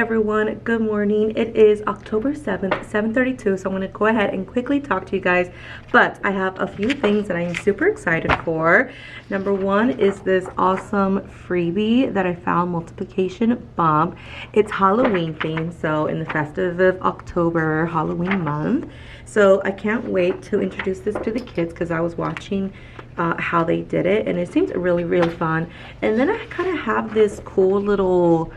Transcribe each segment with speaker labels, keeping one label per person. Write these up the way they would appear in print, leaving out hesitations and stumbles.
Speaker 1: everyone, good morning. It is October 7th, 7:32, so I'm going to go ahead and quickly talk to you guys, but I have a few things that I'm super excited for. Number one is this awesome freebie that I found, multiplication bomb. It's Halloween themed, so in the festive of October, Halloween month. So I can't wait to introduce this to the kids because I was watching how they did it, and it seems really fun. And then I kind of have this cool little,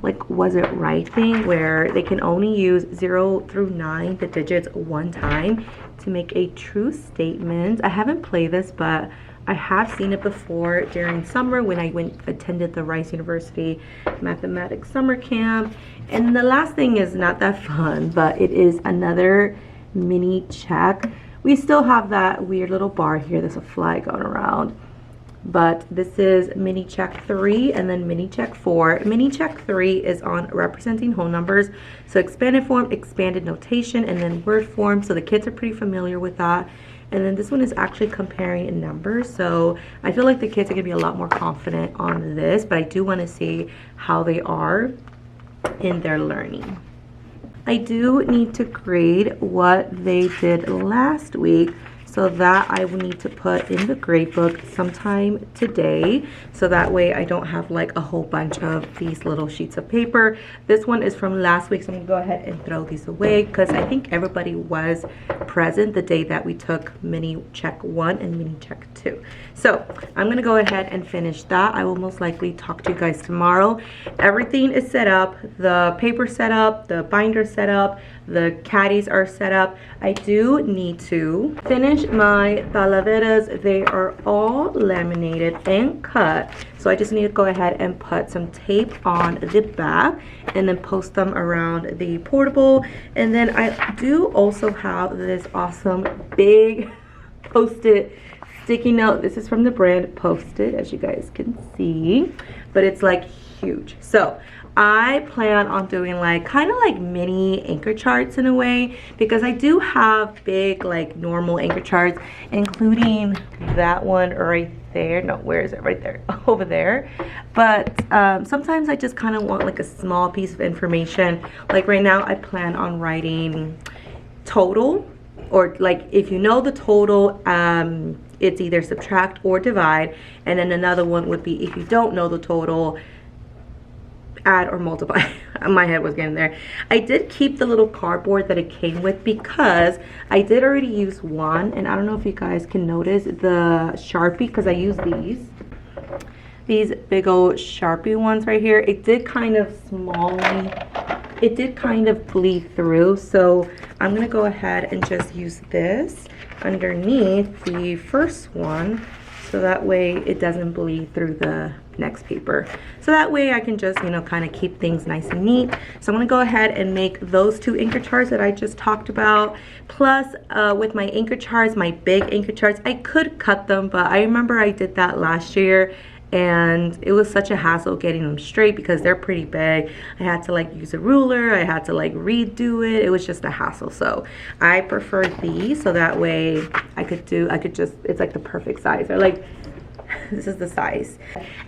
Speaker 1: like, was it right thing where they can only use 0 through 9, the digits, one time to make a true statement. I haven't played this, but I have seen it before during summer when I attended the Rice University Mathematics Summer Camp. And the last thing is not that fun, but it is another mini check. We still have that weird little bar here. There's a fly going around. But this is mini check 3 and then mini check 4. Mini check 3 is on representing whole numbers. So expanded form, expanded notation, and then word form. So the kids are pretty familiar with that. And then this one is actually comparing numbers. So I feel like the kids are going to be a lot more confident on this. But I do want to see how they are in their learning. I do need to grade what they did last week, so that I will need to put in the grade book sometime today, so that way I don't have like a whole bunch of these little sheets of paper. This one is from last week, so I'm gonna go ahead and throw these away because I think everybody was present the day that we took mini check 1 and mini check 2. So I'm gonna go ahead and finish that. I will most likely talk to you guys tomorrow. Everything is set up, the paper set up, the binder set up, the caddies are set up. I do need to finish my talaveras. They are all laminated and cut, so I just need to go ahead and put some tape on the back and then post them around the portable. And then I do also have this awesome big Post-it sticky note. This is from the brand Post-it, as you guys can see, but it's like huge. So I plan on doing like kind of like mini anchor charts in a way, because I do have big like normal anchor charts, including that one right there. No, where is it? Right there, over there. But sometimes I just kind of want like a small piece of information. Like right now I plan on writing total, or like if you know the total, it's either subtract or divide. And then another one would be if you don't know the total, add or multiply. My head was getting there. I did keep the little cardboard that it came with because I did already use one, and I don't know if you guys can notice the Sharpie, because I use these big old Sharpie ones right here. It did kind of bleed through, so I'm gonna go ahead and just use this underneath the first one, so that way it doesn't bleed through the next paper. So that way I can just, you know, kind of keep things nice and neat. So I'm gonna go ahead and make those 2 anchor charts that I just talked about. Plus with my anchor charts, my big anchor charts, I could cut them, but I remember I did that last year and it was such a hassle getting them straight because they're pretty big. I had to like use a ruler, I had to like redo it. It was just a hassle. So I prefer these, so that way I could just, it's like the perfect size. Or like, this is the size.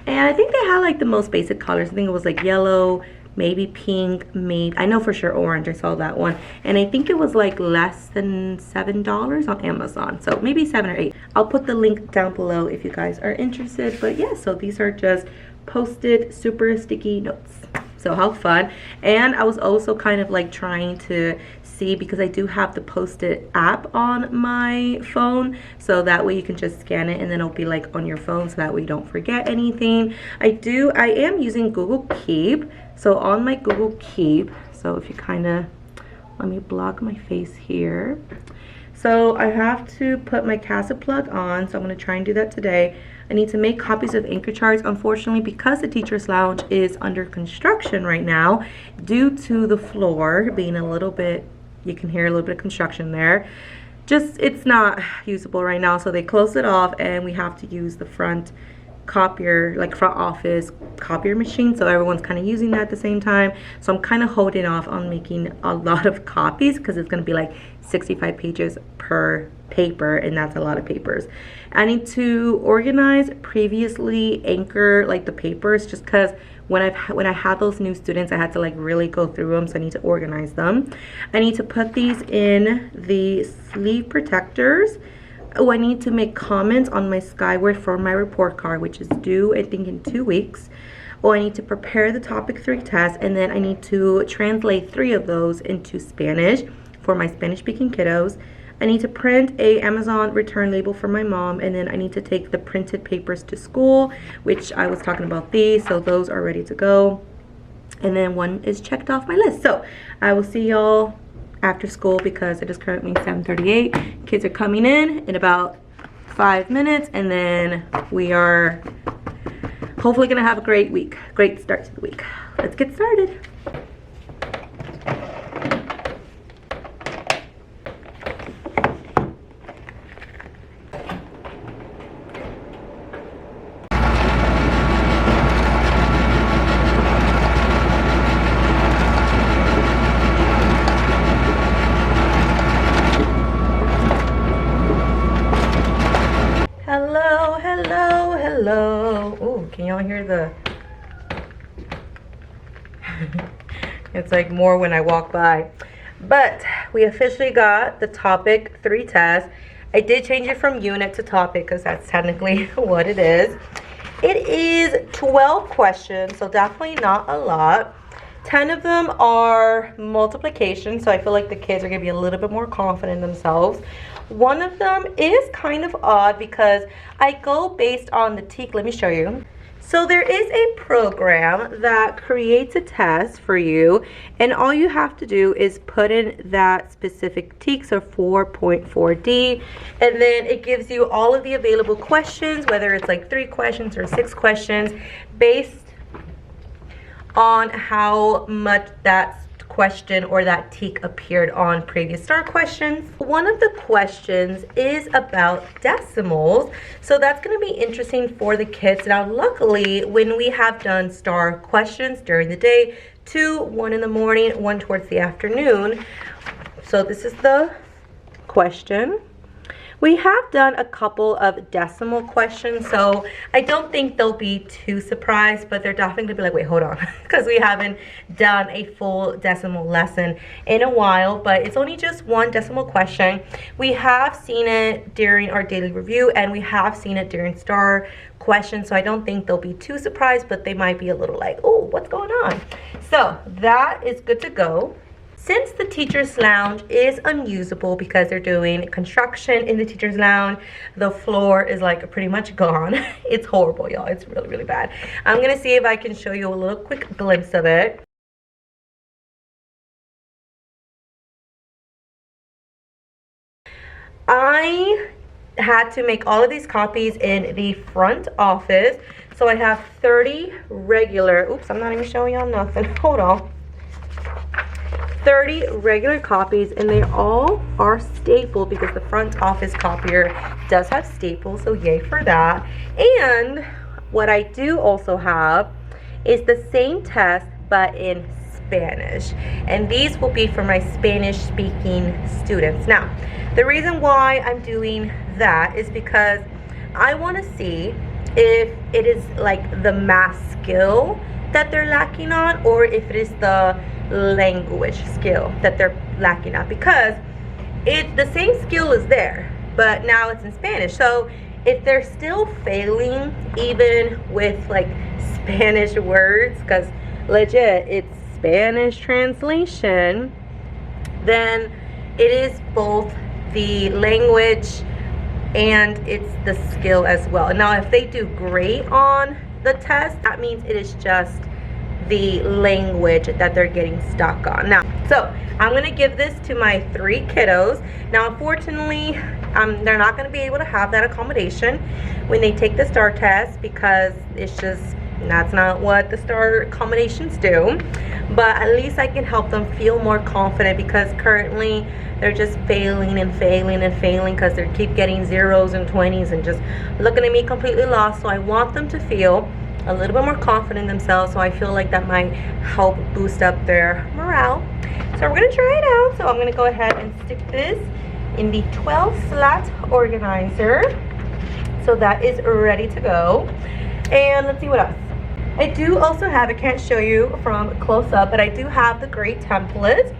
Speaker 1: And I think they had like the most basic colors. I think it was like yellow, maybe pink, maybe, I know for sure orange. I saw that one, and I think it was like less than $7 on Amazon, so maybe 7 or 8. I'll put the link down below if you guys are interested. But yeah, so these are just Post-it super sticky notes. So how fun. And I was also kind of like trying to see, because I do have the Post-it app on my phone, so that way you can just scan it and then it'll be like on your phone, so that way you don't forget anything. I am using Google Keep. So on my Google Keep, so if you kind of, let me block my face here. So I have to put my Casa plug on, so I'm going to try and do that today. I need to make copies of anchor charts. Unfortunately, because the teacher's lounge is under construction right now, due to the floor being a little bit, you can hear a little bit of construction there. Just, it's not usable right now, so they closed it off and we have to use the front copier, like front office copier machine, so everyone's kind of using that at the same time. So I'm kind of holding off on making a lot of copies because it's going to be like 65 pages per paper, and that's a lot of papers. I need to organize previously anchor like the papers, just because when I had those new students, I had to like really go through them, so I need to organize them. I need to put these in the sleeve protectors. Oh, I need to make comments on my Skyward for my report card, which is due I think in 2 weeks. Oh, I need to prepare the topic 3 test, and then I need to translate 3 of those into Spanish for my Spanish speaking kiddos. I need to print a Amazon return label for my mom, and then I need to take the printed papers to school, which I was talking about these, so those are ready to go. And then one is checked off my list. So I will see y'all after school because it is currently 7:38. Kids are coming in about 5 minutes, and then we are hopefully gonna have a great week, great start to the week. Let's get started. Hello, hello, hello. Ooh, can y'all hear the... It's like more when I walk by. But we officially got the topic 3 test. I did change it from unit to topic because that's technically what it is. It is 12 questions, so definitely not a lot. 10 of them are multiplication, so I feel like the kids are going to be a little bit more confident in themselves. One of them is kind of odd because I go based on the TEK. Let me show you. So there is a program that creates a test for you, and all you have to do is put in that specific TEK, so 4.4D, and then it gives you all of the available questions, whether it's like 3 questions or 6 questions, based on how much that question or that TEK appeared on previous STAR questions. One of the questions is about decimals, so that's going to be interesting for the kids. Now luckily, when we have done STAR questions during the day, 2, 1 in the morning, 1 towards the afternoon. So this is the question. We have done a couple of decimal questions, so I don't think they'll be too surprised, but they're definitely gonna be like, wait, hold on, because we haven't done a full decimal lesson in a while, but it's only just 1 decimal question. We have seen it during our daily review, and we have seen it during STAR questions, so I don't think they'll be too surprised, but they might be a little like, oh, what's going on? So that is good to go. Since the teacher's lounge is unusable because they're doing construction in the teacher's lounge, the floor is like pretty much gone. It's horrible, y'all. It's really, really bad. I'm gonna see if I can show you a little quick glimpse of it. I had to make all of these copies in the front office. So I have 30 regular, oops, I'm not even showing y'all nothing. Hold on. 30 regular copies, and they all are stapled because the front office copier does have staples, so yay for that. And what I do also have is the same test but in Spanish, and these will be for my Spanish speaking students. Now the reason why I'm doing that is because I want to see if it is like the math skill that they're lacking on, or if it is the language skill that they're lacking on, because the same skill is there, but now it's in Spanish. So if they're still failing even with like Spanish words, because legit it's Spanish translation, then it is both the language and it's the skill as well. Now if they do great on the test, that means it is just the language that they're getting stuck on. Now, so I'm gonna give this to my 3 kiddos. Now, unfortunately, they're not gonna be able to have that accommodation when they take the STAR test, because it's just, that's not what the STAR accommodations do. But at least I can help them feel more confident, because currently they're just failing and failing and failing because they keep getting 0s and 20s and just looking at me completely lost. So I want them to feel a little bit more confident in themselves, so I feel like that might help boost up their morale. So we're gonna try it out. So I'm gonna go ahead and stick this in the 12 slot organizer, so that is ready to go. And let's see what else. I do also have, I can't show you from close up, but I do have the grade templates,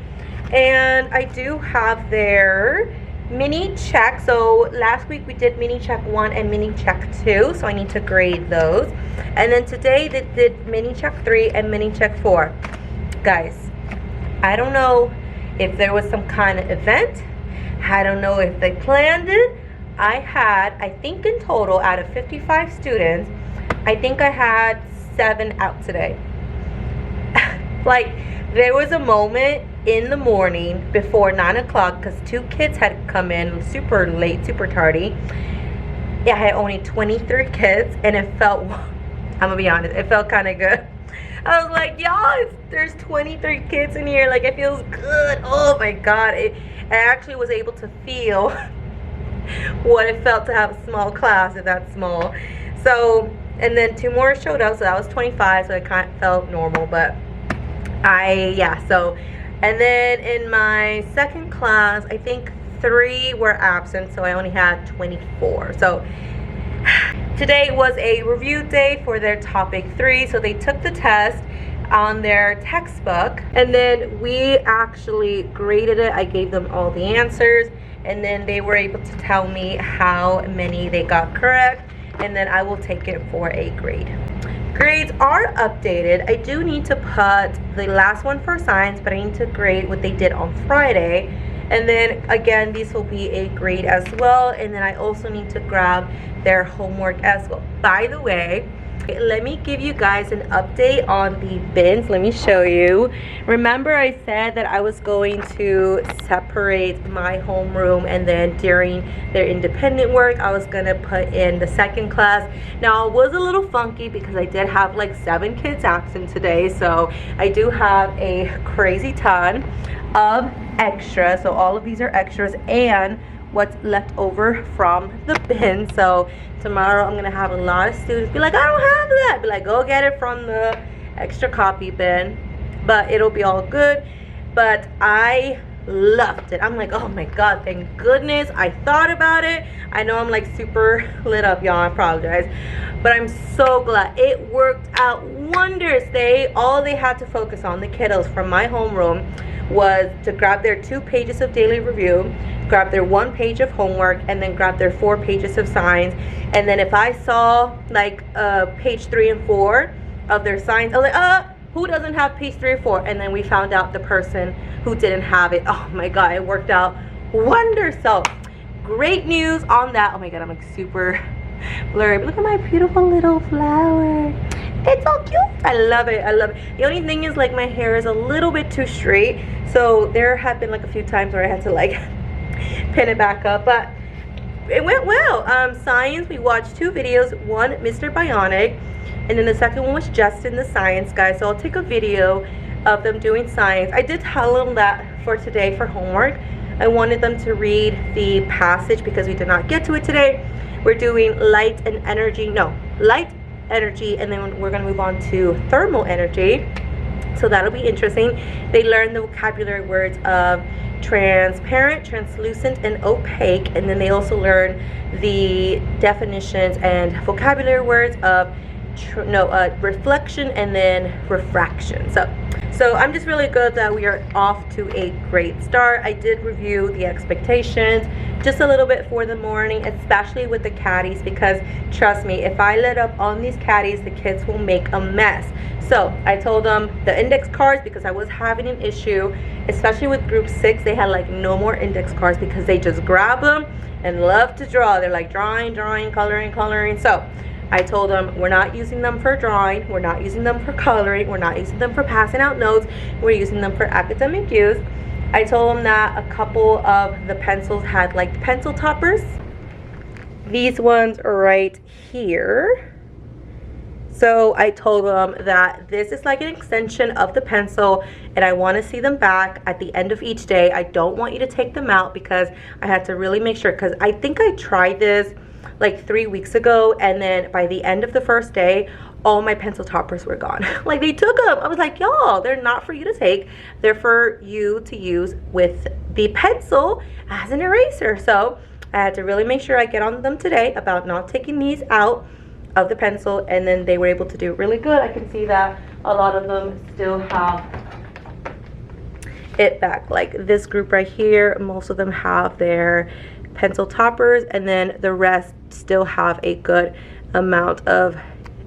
Speaker 1: and I do have their mini check. So last week we did mini check 1 and mini check 2, so I need to grade those. And then today they did mini check 3 and mini check 4. Guys, I don't know if there was some kind of event. I don't know if they planned it. I think in total, out of 55 students, I think I had 7 out today. Like, there was a moment in the morning before 9 o'clock because 2 kids had come in super late, super tardy. Yeah, I had only 23 kids, and it felt, I'm gonna be honest, it felt kind of good. I was like, y'all, there's 23 kids in here. Like, it feels good. Oh my God. I actually was able to feel what it felt to have a small class, if that's small. So, and then 2 more showed up, so that was 25, so it kind of felt normal, but so, and then in my second class, I think 3 were absent, so I only had 24. So, today was a review day for their topic 3, so they took the test on their textbook, and then we actually graded it. I gave them all the answers, and then they were able to tell me how many they got correct, and then I will take it for a grade. Grades are updated. I do need to put the last one for science, but I need to grade what they did on Friday. And then again, these will be a grade as well. And then I also need to grab their homework as well. By the way, let me give you guys an update on the bins. Let me show you. Remember I said that I was going to separate my homeroom, and then during their independent work I was gonna put in the second class. Now it was a little funky because I did have like 7 kids absent today, so I do have a crazy ton of extras. So all of these are extras and what's left over from the bin. So tomorrow I'm gonna have a lot of students be like, I don't have that. Be like, go get it from the extra copy bin. But it'll be all good. But I loved it. I'm like, oh my God, thank goodness I thought about it. I know I'm like super lit up, y'all, I apologize, but I'm so glad it worked out wonders. All they had to focus on, the kiddos from my homeroom, was to grab their 2 pages of daily review, grab their 1 page of homework, and then grab their 4 pages of science. And then if I saw like page 3 and 4 of their science, I was like, who doesn't have page 3 or 4? And then we found out the person who didn't have it. Oh my God, it worked out wonders. So great news on that. Oh my God, I'm like super blurry, but look at my beautiful little flower. It's so cute. I love it. I love it. The only thing is, like, my hair is a little bit too straight, so there have been like a few times where I had to like pin it back up, but it went well. Science, we watched 2 videos, one Mr. Bionic, and then the second one was Justin the science guy. So I'll take a video of them doing science. I did tell them that for today for homework I wanted them to read the passage because we did not get to it today. We're doing light, energy, and then we're going to move on to thermal energy, so that'll be interesting. They learn the vocabulary words of transparent, translucent, and opaque, and then they also learn the definitions and vocabulary words of reflection and then refraction. So I'm just really good that we are off to a great start. I did review the expectations just a little bit for the morning, especially with the caddies, because trust me, if I let up on these caddies, the kids will make a mess. So I told them the index cards, because I was having an issue, especially with group 6. They had like no more index cards because they just grab them and love to draw. They're like drawing, coloring. So I told them we're not using them for drawing, we're not using them for coloring, we're not using them for passing out notes, we're using them for academic use. I told them that a couple of the pencils had like pencil toppers. These ones are right here. So I told them that this is like an extension of the pencil, and I want to see them back at the end of each day. I don't want you to take them out because I had to really make sure, because I think I tried this like 3 weeks ago, and then by the end of the first day all my pencil toppers were gone. Like, they took them. I was like, y'all, they're not for you to take, they're for you to use with the pencil as an eraser. So I had to really make sure I get on them today about not taking these out of the pencil, and then they were able to do really good. I can see that a lot of them still have it back. Like this group right here, most of them have their pencil toppers, and then the rest still have a good amount of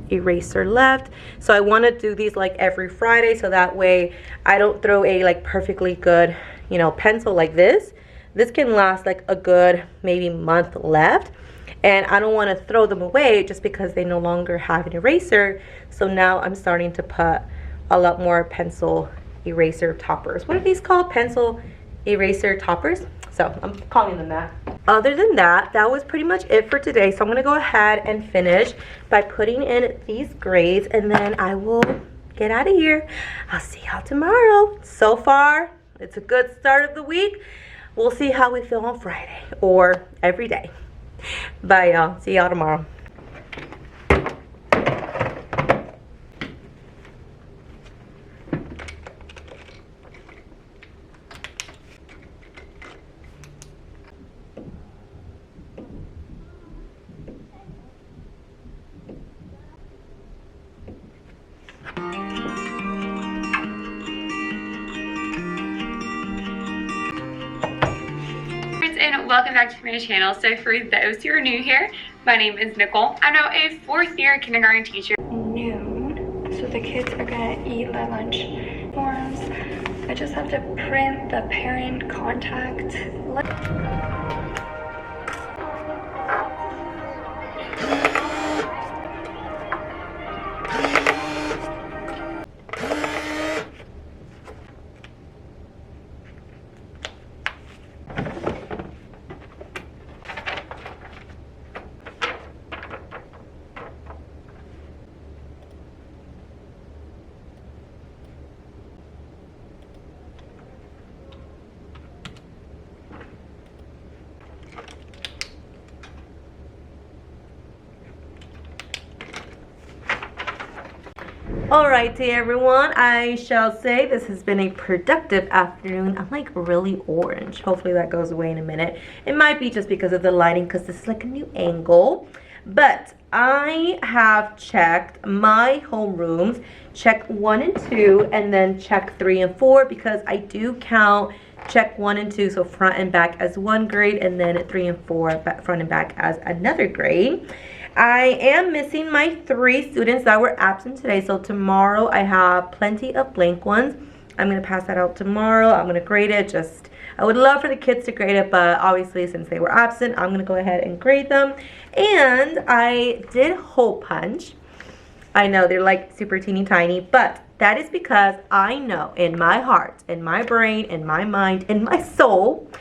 Speaker 1: eraser left. So I want to do these like every Friday, so that way I don't throw a like perfectly good, you know, pencil like this. This can last like a good maybe month left, and I don't want to throw them away just because they no longer have an eraser. So now I'm starting to put a lot more pencil eraser toppers. What are these called? Pencil eraser toppers. So I'm calling them that. Other than that, that was pretty much it for today. So I'm gonna go ahead and finish by putting in these grades, and then I will get out of here. I'll see y'all tomorrow. So far, it's a good start of the week. We'll see how we feel on Friday or every day. Bye y'all. See y'all tomorrow.
Speaker 2: And welcome back to my channel. So for those who are new here, my name is Nicole. I'm now a 4th year kindergarten teacher. Noon, so the kids are gonna eat their lunch forms. I just have to print the parent contact.
Speaker 1: Alrighty everyone, I shall say this has been a productive afternoon. I'm like really orange. Hopefully that goes away in a minute. It might be just because of the lighting, because this is like a new angle. But I have checked my homerooms, check 1 and 2, and then check 3 and 4, because I do count check 1 and 2, so front and back as one grade, and then 3 and 4 front and back as another grade. I am missing my 3 students that were absent today, so tomorrow I have plenty of blank ones. I'm going to pass that out tomorrow. I'm going to grade it. I would love for the kids to grade it, but obviously since they were absent, I'm going to go ahead and grade them. And I did hole punch. I know they're like super teeny tiny, but that is because I know in my heart, in my brain, in my mind, in my soul,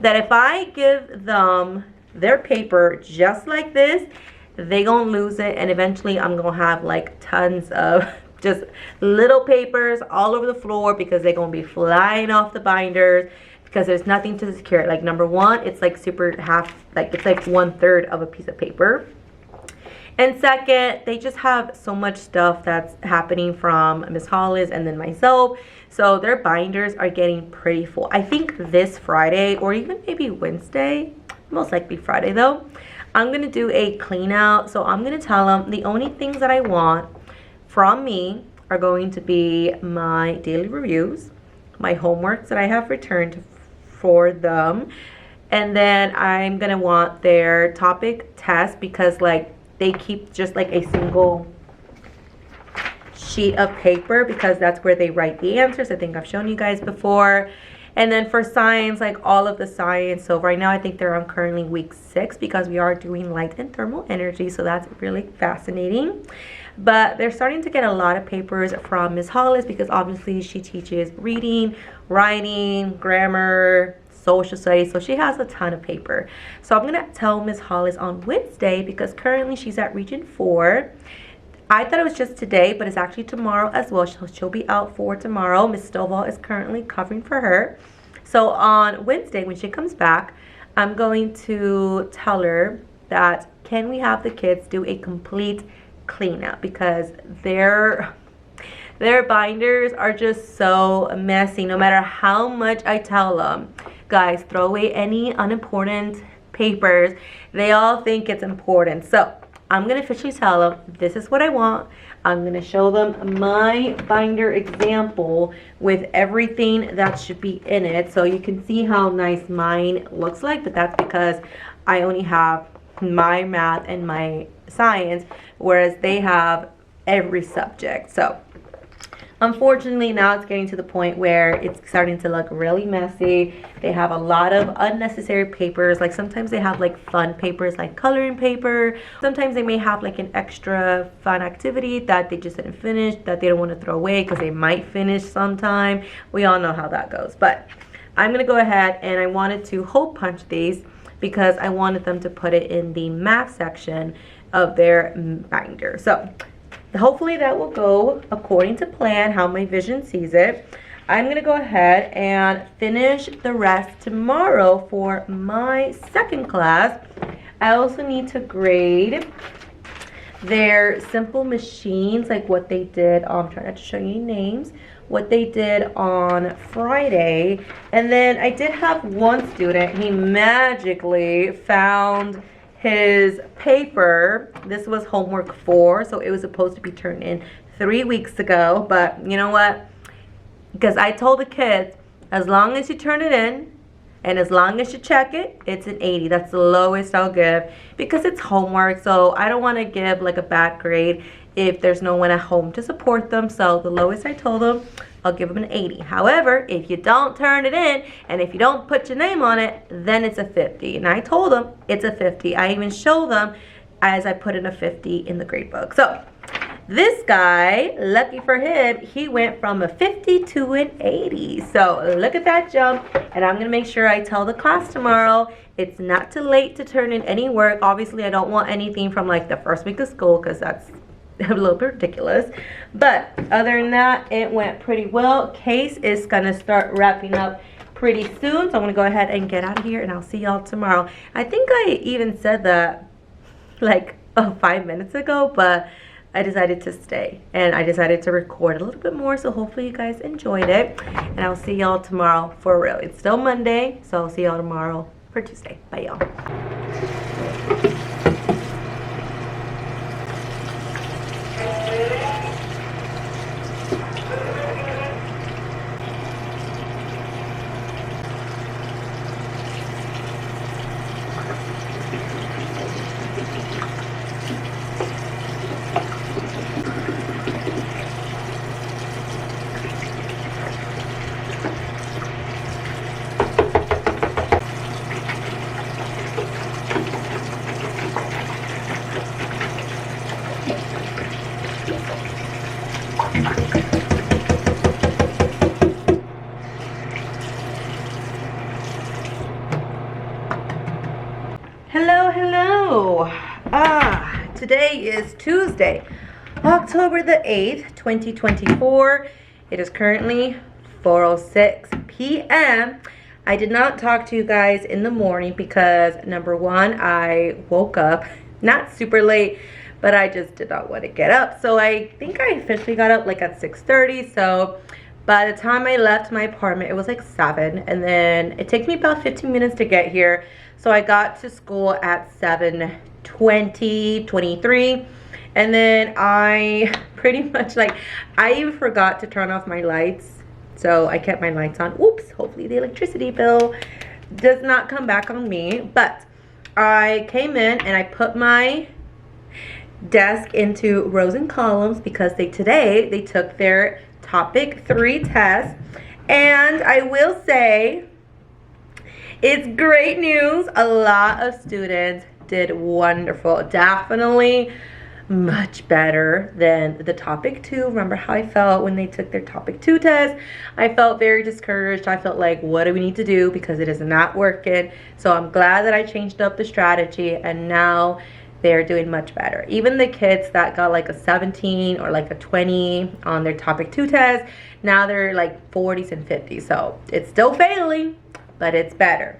Speaker 1: that if I give them their paper just like this, they gonna lose it, and eventually I'm gonna have like tons of just little papers all over the floor, because they're gonna be flying off the binders, because there's nothing to secure it. Like number one, it's like super half, like it's like 1/3 of a piece of paper. And second, they just have so much stuff that's happening from Miss Hollis and then myself, so their binders are getting pretty full. I think this Friday, or even maybe Wednesday, most likely Friday though, I'm gonna do a clean out. So I'm gonna tell them the only things that I want from me are going to be my daily reviews, my homeworks that I have returned for them, and then I'm gonna want their topic test, because like they keep just like a single sheet of paper, because that's where they write the answers. I think I've shown you guys before. And then for science, like all of the science, so right now I think they're on currently week 6, because we are doing light and thermal energy, so that's really fascinating. But they're starting to get a lot of papers from Miss Hollis, because obviously she teaches reading, writing, grammar, social studies, so she has a ton of paper. So I'm gonna tell Miss Hollis on Wednesday, because currently she's at region 4. I thought it was just today, but it's actually tomorrow as well. She'll be out for tomorrow. Miss Stovall is currently covering for her. So on Wednesday, when she comes back, I'm going to tell her that can we have the kids do a complete cleanup, because their binders are just so messy. No matter how much I tell them, guys, throw away any unimportant papers, they all think it's important. So I'm going to officially tell them this is what I want. I'm going to show them my binder example with everything that should be in it. So you can see how nice mine looks like, but that's because I only have my math and my science, whereas they have every subject. So unfortunately, now it's getting to the point where it's starting to look really messy. They have a lot of unnecessary papers. Like sometimes they have like fun papers like coloring paper. Sometimes they may have like an extra fun activity that they just didn't finish, that they don't want to throw away because they might finish sometime. We all know how that goes. But I'm going to go ahead and I wanted to hole punch these because I wanted them to put it in the math section of their binder. So hopefully that will go according to plan, how my vision sees it. I'm going to go ahead and finish the rest tomorrow for my second class. I also need to grade their simple machines, like what they did. I'm trying not to show you names. What they did on Friday. And then I did have one student, he magically found his paper. This was homework 4, so it was supposed to be turned in 3 weeks ago. But you know what? Because I told the kids, as long as you turn it in and as long as you check it, it's an 80. That's the lowest I'll give because it's homework. So I don't want to give like a bad grade if there's no one at home to support them. So the lowest I told them, I'll give them an 80. However, if you don't turn it in and if you don't put your name on it, then it's a 50. And I told them it's a 50. I even show them as I put in a 50 in the grade book. So this guy, lucky for him, he went from a 50 to an 80. So look at that jump. And I'm going to make sure I tell the class tomorrow it's not too late to turn in any work. Obviously, I don't want anything from like the first week of school because that's a little bit ridiculous. But other than that, it went pretty well. Case is gonna start wrapping up pretty soon, so I'm gonna go ahead and get out of here and I'll see y'all tomorrow. I think I even said that like 5 minutes ago, but I decided to stay and I decided to record a little bit more, so hopefully you guys enjoyed it and I'll see y'all tomorrow for real. It's still Monday, so I'll see y'all tomorrow for Tuesday. Bye y'all. Hello. Today is Tuesday, October the 8th, 2024. It is currently 4:06 p.m. I did not talk to you guys in the morning because number one, I woke up not super late, but I just did not want to get up. So I think I officially got up like at 6:30. So by the time I left my apartment, it was like 7, and then it takes me about 15 minutes to get here. So I got to school at 7:23, and then I pretty much I even forgot to turn off my lights. So I kept my lights on. Oops, hopefully the electricity bill does not come back on me. But I came in and I put my desk into rows and columns because today they took their topic 3 test. And I will say, it's great news. A lot of students did wonderful. Definitely much better than the topic 2. Remember how I felt when they took their topic 2 test? I felt very discouraged. I felt like, what do we need to do? Because it is not working. So I'm glad that I changed up the strategy and now they're doing much better. Even the kids that got like a 17 or like a 20 on their topic 2 test, now they're like 40s and 50s. So it's still failing, but it's better.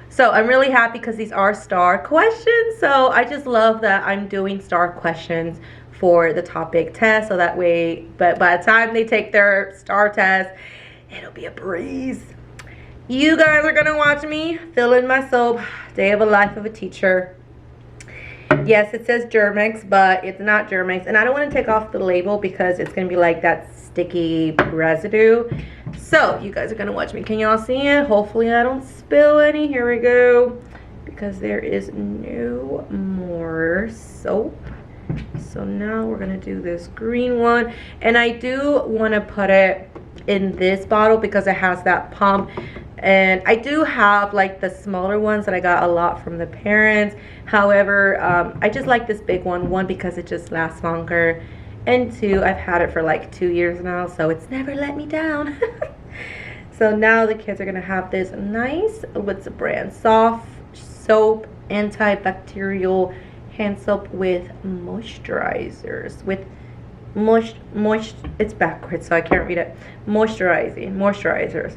Speaker 1: So I'm really happy because these are STAR questions. So I just love that I'm doing STAR questions for the topic test. So that way, but by the time they take their STAR test, it'll be a breeze. You guys are gonna watch me fill in my soap, day of a life of a teacher. Yes, it says Germex, but it's not Germex. And I don't want to take off the label because it's going to be like that sticky residue. So you guys are going to watch me. Can y'all see it? Hopefully I don't spill any. Here we go. Because there is no more soap. So now we're going to do this green one. And I do want to put it in this bottle because it has that pump. And I do have like the smaller ones that I got a lot from the parents. However, I just like this big one because it just lasts longer, and two, I've had it for like 2 years now, so it's never let me down. So now the kids are gonna have this nice, what's the brand, soft soap, antibacterial hand soap with moisturizers, with it's backwards so I can't read it, moisturizers.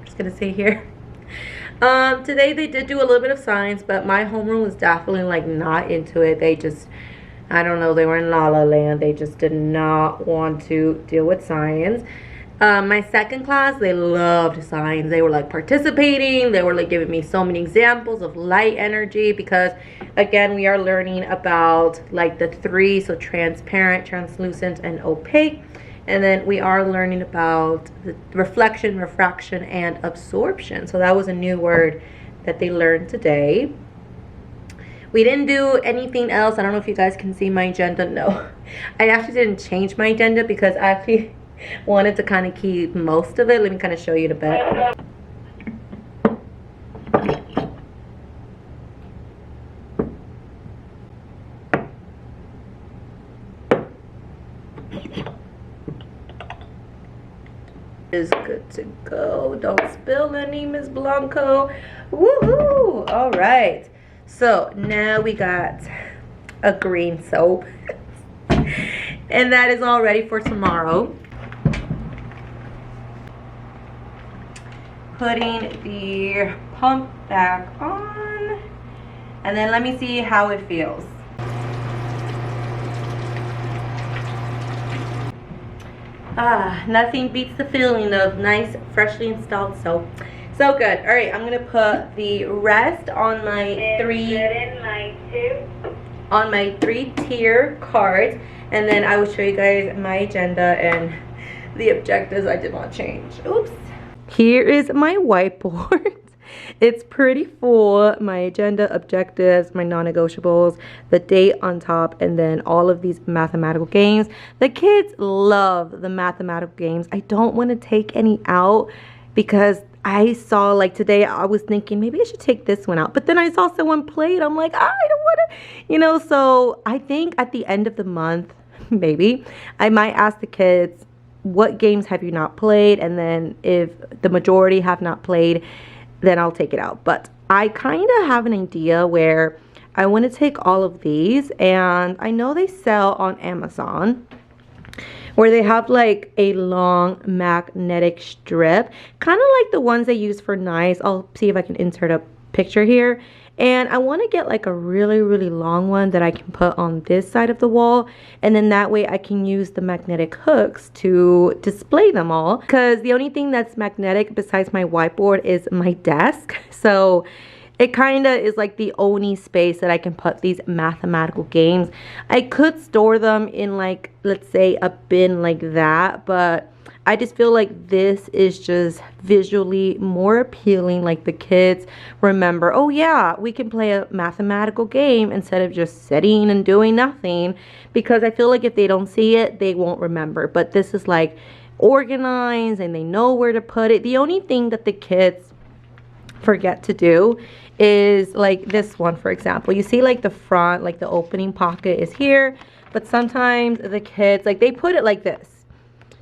Speaker 1: Just gonna say here, today they did do a little bit of science, but my homeroom was definitely like not into it. They just, I don't know, they were in la la land. They just did not want to deal with science. My second class, they loved science. They were like participating. They were like giving me so many examples of light energy because again, we are learning about like the three, so transparent, translucent, and opaque. And then we are learning about the reflection, refraction, and absorption. So that was a new word that they learned today. We didn't do anything else. I don't know if you guys can see my agenda. No, I actually didn't change my agenda because I actually wanted to kind of keep most of it. Let me kind of show you the bed. Is good to go. Don't spill any, Miss Blanco. Woohoo! All right, so now we got a green soap and that is all ready for tomorrow. Putting the pump back on, and then let me see how it feels. Nothing beats the feeling of nice, freshly installed soap. So good. All right, I'm gonna put the rest on my three-tier cards, and then I will show you guys my agenda and the objectives I did not change. Oops. Here is my whiteboard. It's pretty full. My agenda, objectives, my non-negotiables, the date on top, and then all of these mathematical games. The kids love the mathematical games. I don't want to take any out because I saw, like today, I was thinking maybe I should take this one out. But then I saw someone play it. I'm like, I don't want to, you know. So I think at the end of the month, maybe, I might ask the kids, what games have you not played? And then if the majority have not played, then I'll take it out. But I kind of have an idea where I want to take all of these, and I know they sell on Amazon where they have like a long magnetic strip, kind of like the ones they use for knives. I'll see if I can insert a picture here. And I want to get like a really, really long one that I can put on this side of the wall. And then that way I can use the magnetic hooks to display them all. Because the only thing that's magnetic besides my whiteboard is my desk. So it kind of is like the only space that I can put these mathematical games. I could store them in like, let's say a bin like that. But I just feel like this is just visually more appealing. Like the kids remember, oh yeah, we can play a mathematical game instead of just sitting and doing nothing. Because I feel like if they don't see it, they won't remember. But this is like organized and they know where to put it. The only thing that the kids forget to do is like this one, for example. You see like the front, like the opening pocket is here. But sometimes the kids, like they put it like this.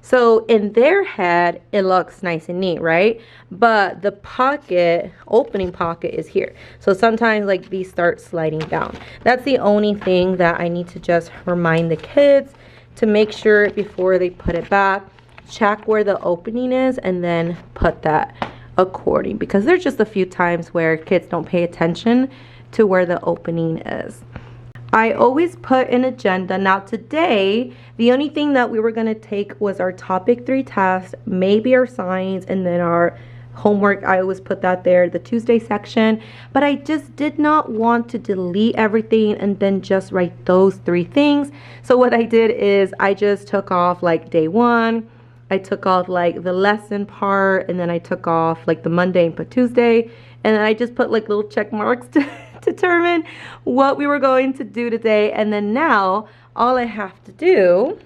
Speaker 1: So in their head, it looks nice and neat, right? But the pocket, opening pocket is here. So sometimes like these start sliding down. That's the only thing that I need to just remind the kids to make sure before they put it back, check where the opening is and then put that according. Because there's just a few times where kids don't pay attention to where the opening is. I always put an agenda. Now today, the only thing that we were going to take was our topic 3 test, maybe our science, and then our homework, I always put that there, the Tuesday section, but I just did not want to delete everything and then just write those 3 things. So what I did is I just took off like day 1, I took off like the lesson part, and then I took off like the Monday and put Tuesday, and then I just put like little check marks to determine what we were going to do today. And then now all I have to do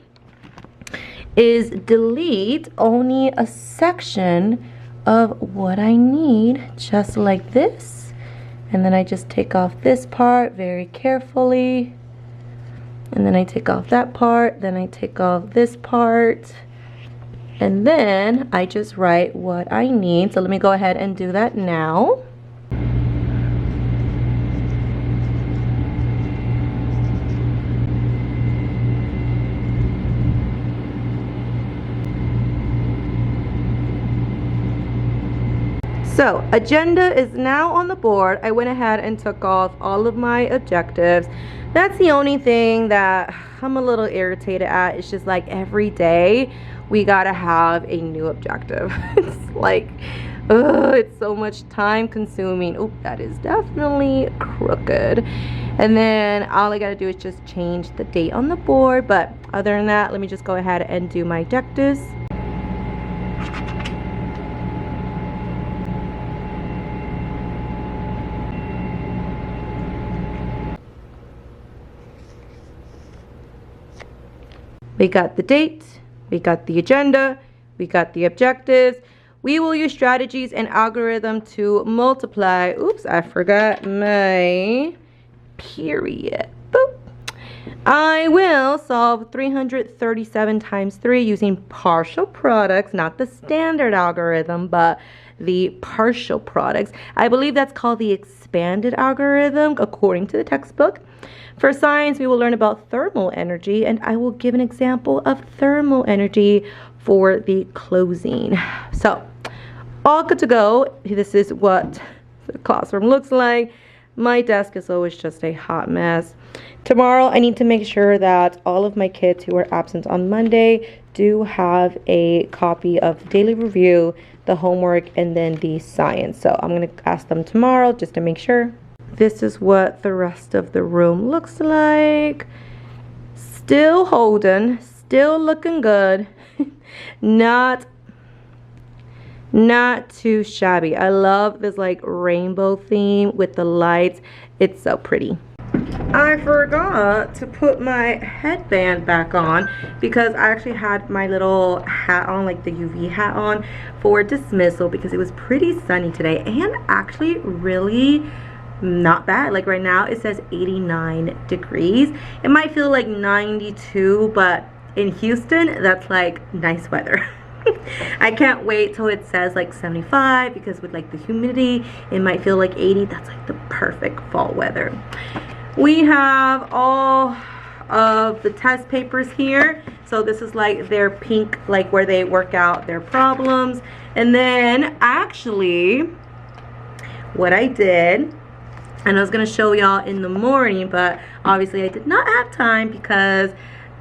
Speaker 1: is delete only a section of what I need, just like this. And then I just take off this part very carefully, and then I take off that part, then I take off this part, and then I just write what I need. So let me go ahead and do that now. So, agenda is now on the board. I went ahead and took off all of my objectives. That's the only thing that I'm a little irritated at. It's just like every day we gotta have a new objective. It's like, it's so much time consuming. Oh, that is definitely crooked. And then all I gotta do is just change the date on the board. But other than that, let me just go ahead and do my objectives. We got the date, we got the agenda, we got the objectives. We will use strategies and algorithm to multiply. Oops, I forgot my period. Boop. I will solve 337 times 3 using partial products, not the standard algorithm, but the partial products. I believe that's called the expanded algorithm according to the textbook. For science, we will learn about thermal energy, and I will give an example of thermal energy for the closing. So, all good to go. This is what the classroom looks like. My desk is always just a hot mess. Tomorrow, I need to make sure that all of my kids who are absent on Monday do have a copy of the daily review, the homework, and then the science. So, I'm going to ask them tomorrow just to make sure. This is what the rest of the room looks like. Still holding, still looking good. Not too shabby. I love this like rainbow theme with the lights. It's so pretty. I forgot to put my headband back on because I actually had my little hat on, like the UV hat on for dismissal because it was pretty sunny today and actually really not bad. Like right now it says 89 degrees. It might feel like 92, but in Houston that's like nice weather. I can't wait till it says like 75 because with like the humidity it might feel like 80. That's like the perfect fall weather. We have all of the test papers here. So this is like their pink, like where they work out their problems. And then actually what I did, and I was going to show y'all in the morning, but obviously I did not have time because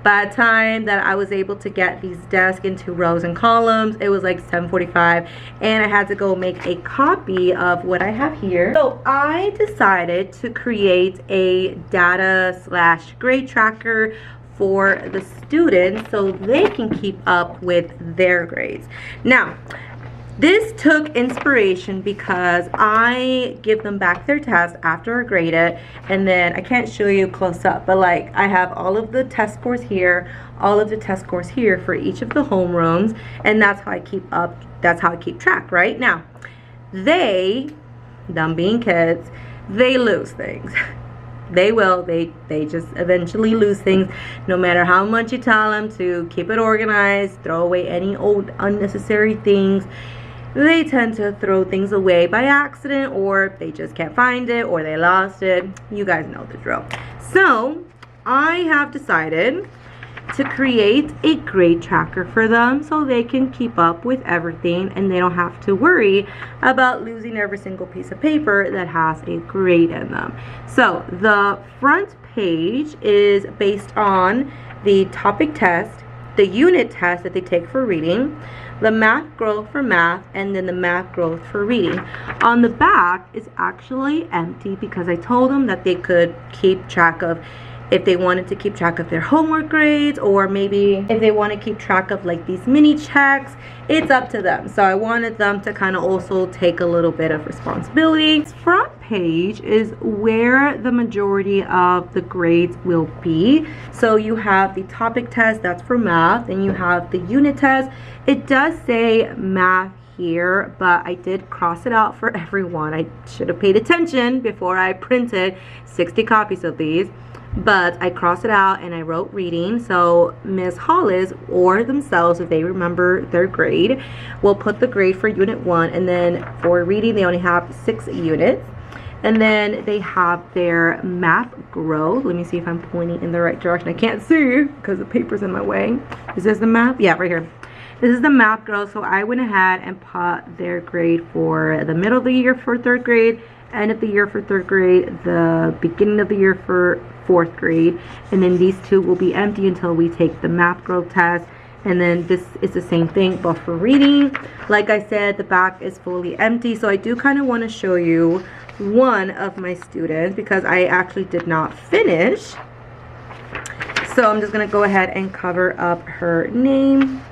Speaker 1: by the time that I was able to get these desks into rows and columns, it was like 7:45 and I had to go make a copy of what I have here. So I decided to create a data/grade tracker for the students so they can keep up with their grades. Now, this took inspiration because I give them back their test after I grade it, and then I can't show you close up, but like I have all of the test scores here, all of the test scores here for each of the homerooms, and that's how I keep up, that's how I keep track. Right now, them being kids, they lose things. They will, they just eventually lose things no matter how much you tell them to keep it organized, throw away any old unnecessary things. They tend to throw things away by accident, or they just can't find it, or they lost it. You guys know the drill. So I have decided to create a grade tracker for them so they can keep up with everything and they don't have to worry about losing every single piece of paper that has a grade in them. So the front page is based on the topic test, the unit test that they take for reading, the math growth for math, and then the math growth for reading. On the back is actually empty because I told them that they could keep track of if they wanted to keep track of their homework grades, or maybe if they want to keep track of like these mini checks. It's up to them. So I wanted them to kind of also take a little bit of responsibility. This front page is where the majority of the grades will be. So you have the topic test, that's for math, and you have the unit test. It does say math here, but I did cross it out for everyone. I should have paid attention before I printed 60 copies of these. But I crossed it out and I wrote reading. So Ms. Hollis, or themselves, if they remember their grade, will put the grade for unit 1. And then for reading, they only have 6 units. And then they have their math growth. Let me see if I'm pointing in the right direction. I can't see because the paper's in my way. Is this the math? Yeah, right here. This is the math growth. So I went ahead and put their grade for the middle of the year for 3rd grade, end of the year for 3rd grade, the beginning of the year for 4th grade, and then these two will be empty until we take the math growth test. And then this is the same thing, but for reading, like I said, the back is fully empty. So I do kind of want to show you one of my students because I actually did not finish. So I'm just going to go ahead and cover up her name.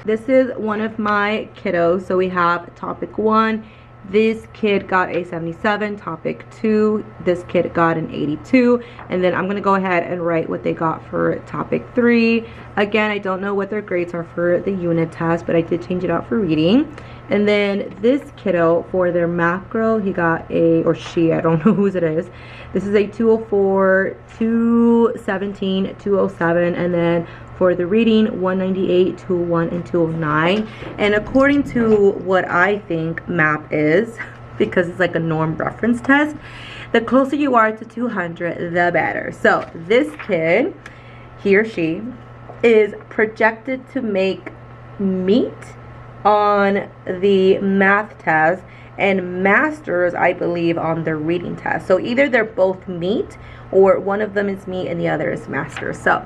Speaker 1: This is one of my kiddos. So we have topic 1. This kid got a 77. Topic 2, this kid got an 82. And then I'm going to go ahead and write what they got for topic 3. Again, I don't know what their grades are for the unit test, but I did change it out for reading. And then this kiddo, for their math growth, he got a, or she, I don't know whose it is. This is a 204, 217, 207, and then for the reading, 198, 201, and 209. And according to what I think MAP is, because it's like a norm reference test, the closer you are to 200, the better. So this kid, he or she, is projected to meet on the math test and masters, I believe, on their reading test. So either they're both meet, or one of them is meet and the other is master. So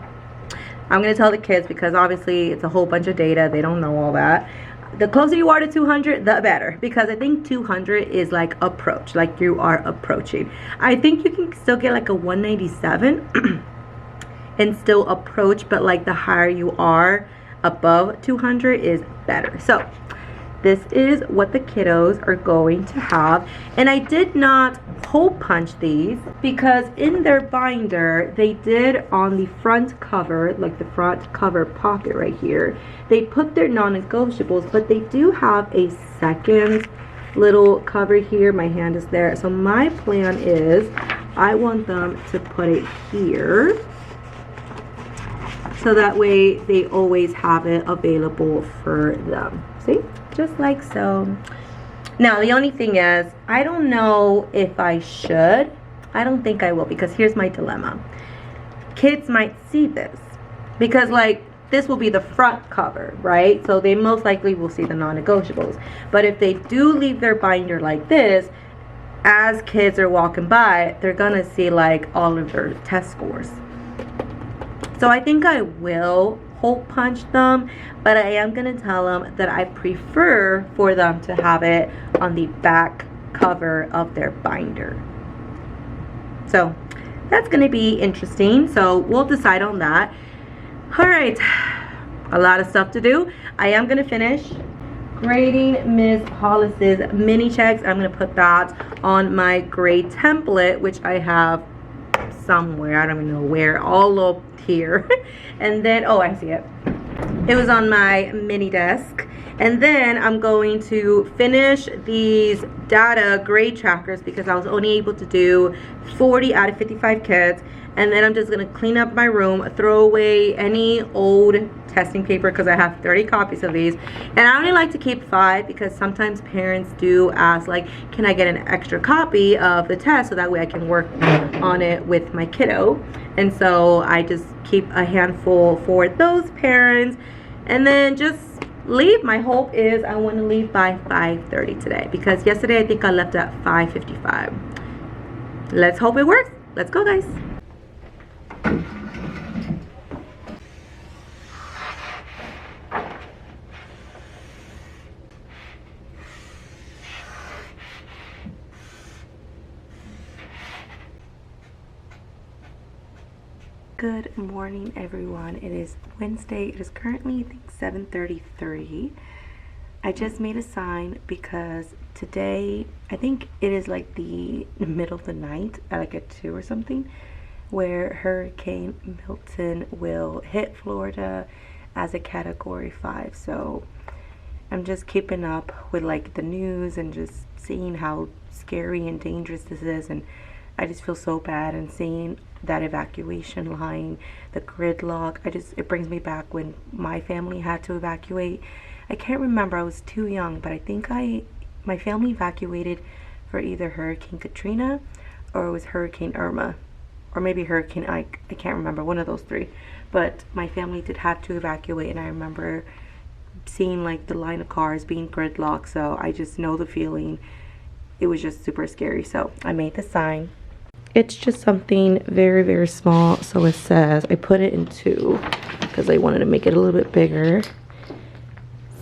Speaker 1: I'm going to tell the kids, because obviously it's a whole bunch of data. They don't know all that. The closer you are to 200, the better. Because I think 200 is like approach. Like you are approaching. I think you can still get like a 197 and still approach. But like the higher you are above 200 is better. So this is what the kiddos are going to have. And I did not hole punch these because in their binder, they did on the front cover, like the front cover pocket right here, they put their non-negotiables, but they do have a second little cover here. My hand is there. So my plan is I want them to put it here, so that way they always have it available for them. See? Just like so. Now the only thing is, I don't know if I should. I don't think I will, because here's my dilemma. Kids might see this because like this will be the front cover, right? So they most likely will see the non-negotiables. But if they do leave their binder like this, as kids are walking by, they're gonna see like all of their test scores. So I think I will hole punch them, but I am going to tell them that I prefer for them to have it on the back cover of their binder. So that's going to be interesting. So we'll decide on that. All right, a lot of stuff to do. I am going to finish grading Ms. Hollis's mini checks. I'm going to put that on my grade template, which I have somewhere. I don't even know where. All up here. And then, oh, I see it. It was on my mini desk. And then I'm going to finish these data grade trackers because I was only able to do 40 out of 55 kids. And then I'm just going to clean up my room, throw away any old testing paper because I have 30 copies of these. And I only like to keep 5 because sometimes parents do ask, like, can I get an extra copy of the test so that way I can work on it with my kiddo. And so I just keep a handful for those parents. And then just leave. My hope is I want to leave by 5:30 today, because yesterday I think I left at 5:55. Let's hope it works. Let's go, guys. Good morning, everyone. It is Wednesday. It is currently, I think, 7:33. I just made a sign because today, I think it is like the middle of the night, at like at 2 or something, where Hurricane Milton will hit Florida as a Category 5. So I'm just keeping up with like the news and just seeing how scary and dangerous this is, and I just feel so bad. And seeing that evacuation line, the gridlock, it brings me back when my family had to evacuate. I can't remember, I was too young, but I think my family evacuated for either Hurricane Katrina or it was Hurricane Irma, or maybe Hurricane Ike. I can't remember, one of those three. But my family did have to evacuate, and I remember seeing like the line of cars being gridlocked, so I just know the feeling. It was just super scary. So I made the sign. It's just something very, very small. So it says, I put it in 2 because I wanted to make it a little bit bigger.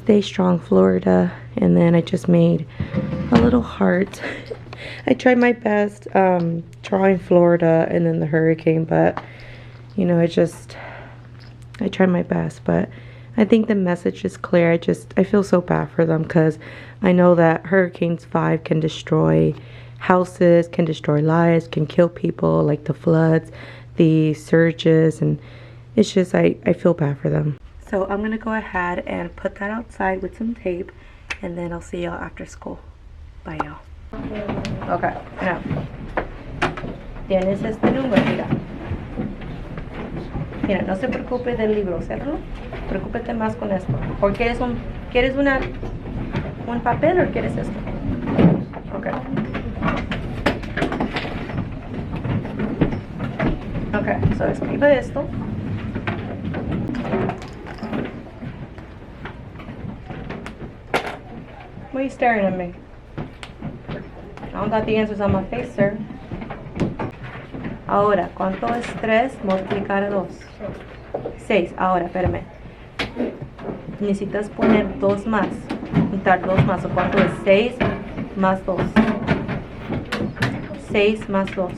Speaker 1: Stay strong, Florida. And then I just made a little heart. I tried my best drawing Florida and then the hurricane, but you know, I tried my best, but I think the message is clear. I feel so bad for them because I know that Hurricanes 5 can destroy houses, can destroy lives, can kill people, like the floods, the surges, and it's just, I feel bad for them. So I'm gonna go ahead and put that outside with some tape, and then I'll see y'all after school. Bye, y'all. Okay, now, tienes este número, mira. Mira, no se preocupe del libro, ¿cierto? Preocúpete más con esto. ¿O quieres un papel o quieres esto? Okay. Okay, so escribe esto. Why are you staring at me? I don't got the answers on my face, sir. Ahora, ¿cuánto es 3 multiplicar a 2? 6. Ahora, espérame. Necesitas poner 2 más. Quitar 2 más. ¿O cuánto es? 6 más 2. 6 más 2.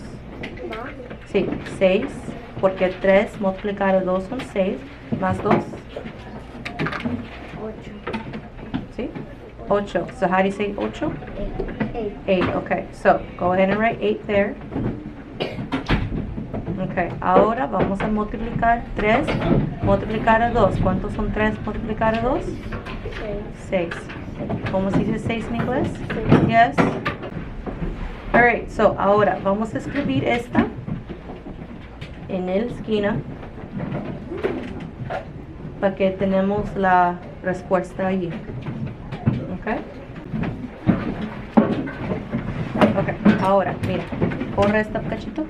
Speaker 1: Sí, 6. Porque 3 multiplicar a 2 son 6. Más 2. 8. ¿Sí? 8. So how do you say 8? 8. Okay, so go ahead and write 8 there. Ok, ahora vamos a multiplicar 3 multiplicar a 2. ¿Cuántos son 3 multiplicar a 2? 6. ¿Cómo se dice 6 en inglés? Yes. Alright, so ahora vamos a escribir esta en la esquina para que tenemos la respuesta allí. Ok. Ok, ahora, mira, corre este cachito.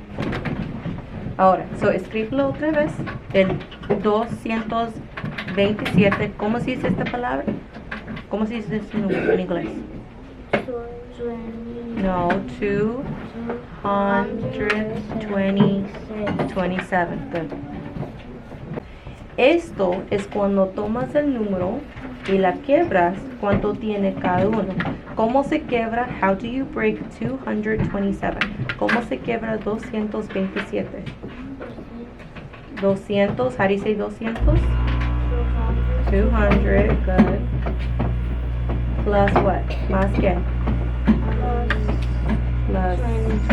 Speaker 1: Ahora, so escríbelo otra vez. El 227. ¿Cómo se dice esta palabra? ¿Cómo se dice este número en inglés? No, 227. Good. Esto es cuando tomas el número y la quiebras, ¿cuánto tiene cada uno? ¿Cómo se quiebra? How do you break 227? ¿Cómo se quiebra 227? 200, how do you say 200? 200, good. Plus what? Más qué? Plus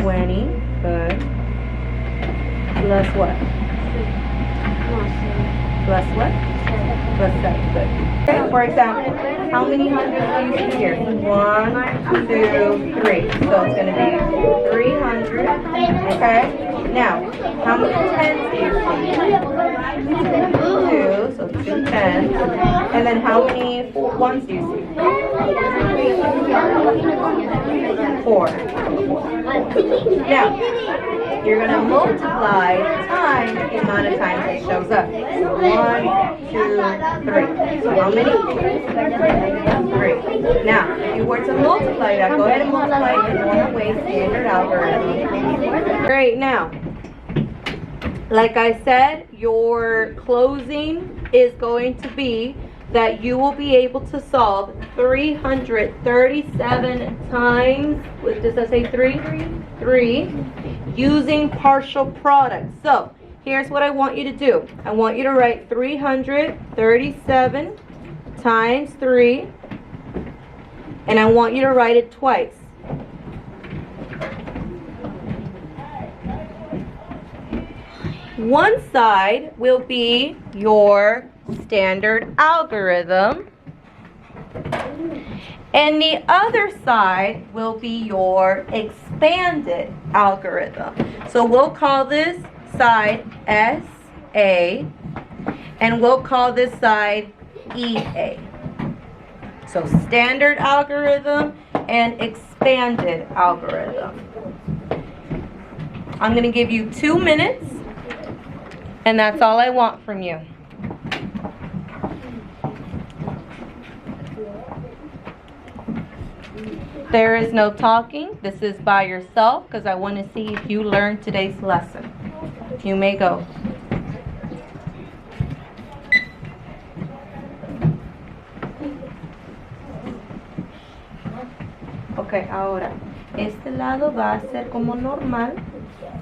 Speaker 1: 20, good. Plus what? Plus what? Plus 7, good. Okay, for example, how many hundreds do you see here? 1, 2, 3. So it's going to be 300. Okay. Now, how many tens do you see? 2. So 2 tens. And then how many ones do you see? 4. Now, you're going to multiply times the amount of times it shows up. So 1, 2, 3. So how many? 3. Now, if you were to multiply that, go ahead and multiply it the normal way, standard algorithm. Great, now, like I said, your closing is going to be that you will be able to solve 337 times, does that say 3? 3, using partial products. So here's what I want you to do. I want you to write 337 times 3, and I want you to write it twice. One side will be your standard algorithm, and the other side will be your expanded algorithm. So we'll call this side SA, and we'll call this side EA. So standard algorithm and expanded algorithm. I'm going to give you 2 minutes, and that's all I want from you. There is no talking. This is by yourself because I want to see if you learned today's lesson. You may go. Ok, ahora, este lado va a ser como normal,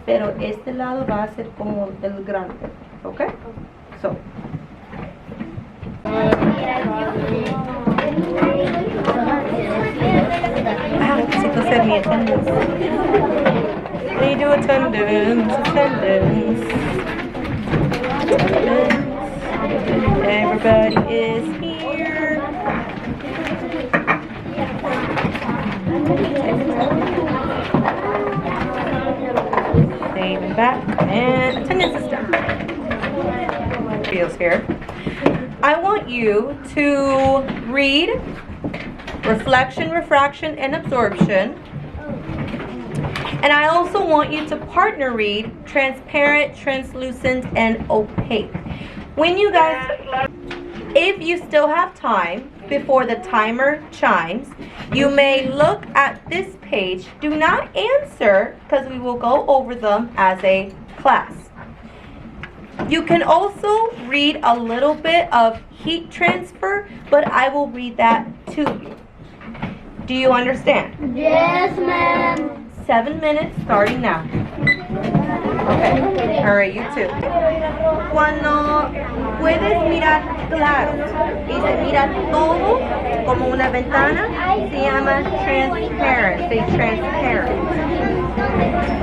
Speaker 1: pero este lado va a ser como el grande. Ok? So. Necesito hacer mi attendance. Let me do attendance. Everybody is here. Save and back, and attendance is done. Feels here. I want you to read reflection, refraction, and absorption. And I also want you to partner read transparent, translucent, and opaque. When you guys, if you still have time before the timer chimes, you may look at this page. Do not answer because we will go over them as a class. You can also read a little bit of heat transfer, but I will read that to you. Do you understand?
Speaker 3: Yes, ma'am.
Speaker 1: 7 minutes starting now. Okay. All right, you too. Cuando puedes mirar claro y se mira todo como una ventana, se llama transparent. Say transparent.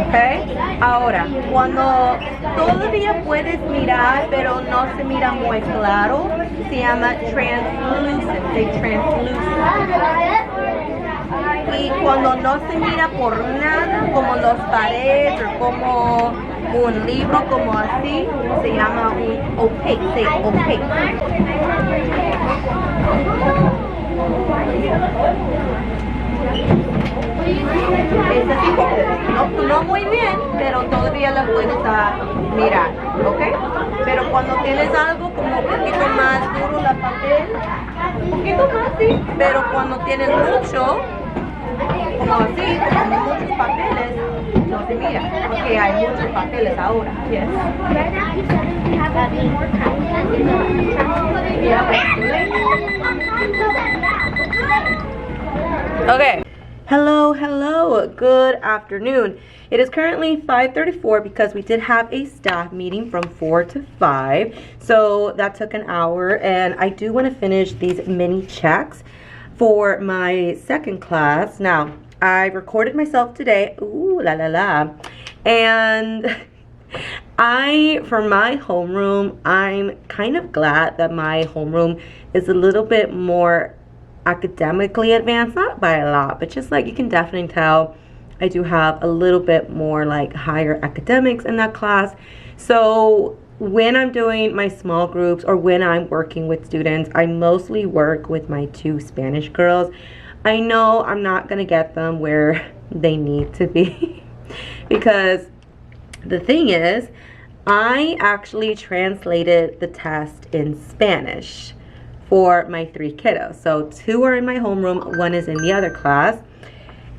Speaker 1: Okay. Ahora, cuando todavía puedes mirar pero no se mira muy claro, se llama translucent. Say translucent. Y cuando no se mira por nada, como los paredes o como un libro, como así, se llama un opaque. Say opaque. Es así, no muy bien, pero todavía la puedes mirar, ¿ok? Pero cuando tienes algo como un poquito más duro la papel, un poquito más sí, pero cuando tienes mucho, como así, como muchos papeles, no se mira, porque hay muchos papeles ahora. Yes. Okay. Hello, good afternoon. It is currently 5:34 because we did have a staff meeting from 4 to 5. So that took an hour, and I do want to finish these mini checks for my second class. Now, I recorded myself today. Ooh, la la la. And for my homeroom, I'm kind of glad that my homeroom is a little bit more academically advanced, not by a lot, but just like you can definitely tell I do have a little bit more like higher academics in that class. So when I'm doing my small groups or when I'm working with students, I mostly work with my 2 Spanish girls. I know I'm not gonna get them where they need to be because the thing is, I actually translated the test in Spanish for my 3 kiddos. So 2 are in my homeroom, 1 is in the other class.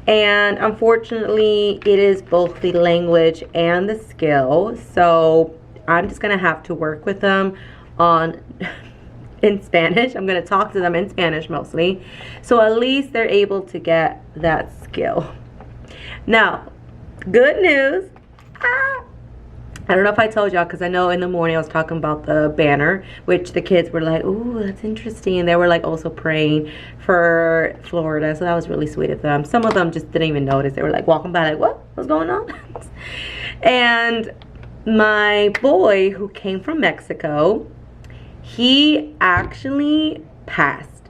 Speaker 1: And unfortunately, it is both the language and the skill. So I'm just gonna have to work with them in Spanish. I'm gonna talk to them in Spanish mostly. So at least they're able to get that skill. Now, good news. I don't know if I told y'all, because I know in the morning I was talking about the banner, which the kids were like, "Ooh, that's interesting," and they were like also praying for Florida, so that was really sweet of them. Some of them just didn't even notice. They were like walking by like, what's going on? And my boy, who came from Mexico, he actually passed.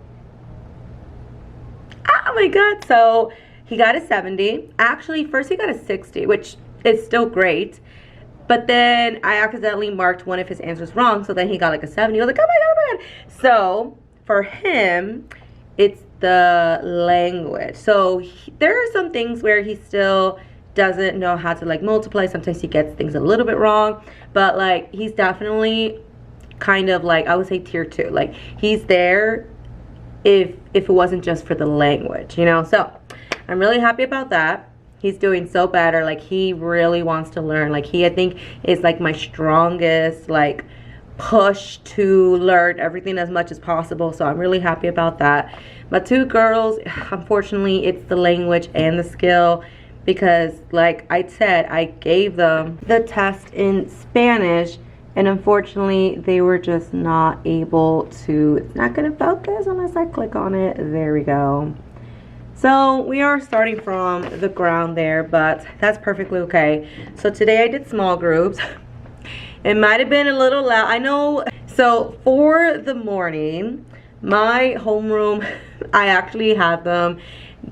Speaker 1: Oh my god. So he got a 70. Actually, first he got a 60, which is still great. But then I accidentally marked one of his answers wrong, so then he got like a 70. I was like, oh my god, oh my god. So for him, it's the language. So there are some things where he still doesn't know how to like multiply. Sometimes he gets things a little bit wrong, but like he's definitely kind of like, I would say tier 2. Like he's there if it wasn't just for the language, you know. So I'm really happy about that. He's doing so better. Like he really wants to learn. Like he, I think, is like my strongest like push to learn everything as much as possible. So I'm really happy about that. My 2 girls, unfortunately, it's the language and the skill, because like I said, I gave them the test in Spanish, and unfortunately they were just not able to. It's not gonna focus unless I click on it. There we go. So we are starting from the ground there, but that's perfectly okay. So today I did small groups. It might have been a little loud, I know. So for the morning, my homeroom, I actually had them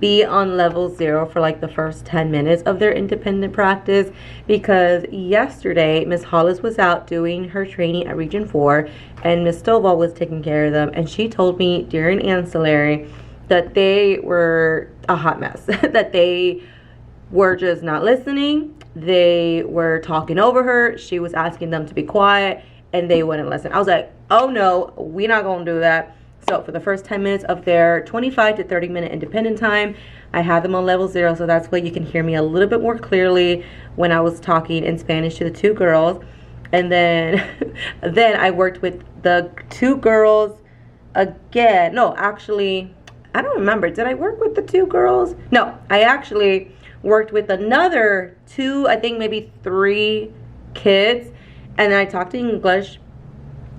Speaker 1: be on level 0 for like the first 10 minutes of their independent practice, because yesterday Miss Hollis was out doing her training at Region 4 and Miss Stovall was taking care of them, and she told me during ancillary that they were a hot mess. That they were just not listening. They were talking over her. She was asking them to be quiet and they wouldn't listen. I was like, oh no, we're not gonna do that. So for the first 10 minutes of their 25 to 30 minute independent time, I had them on level 0, so that's why you can hear me a little bit more clearly when I was talking in Spanish to the 2 girls. And then then I worked with the 2 girls again. No, actually, I don't remember. Did I work with the 2 girls? No, I actually worked with another 2, I think maybe 3 kids. And then I talked in English.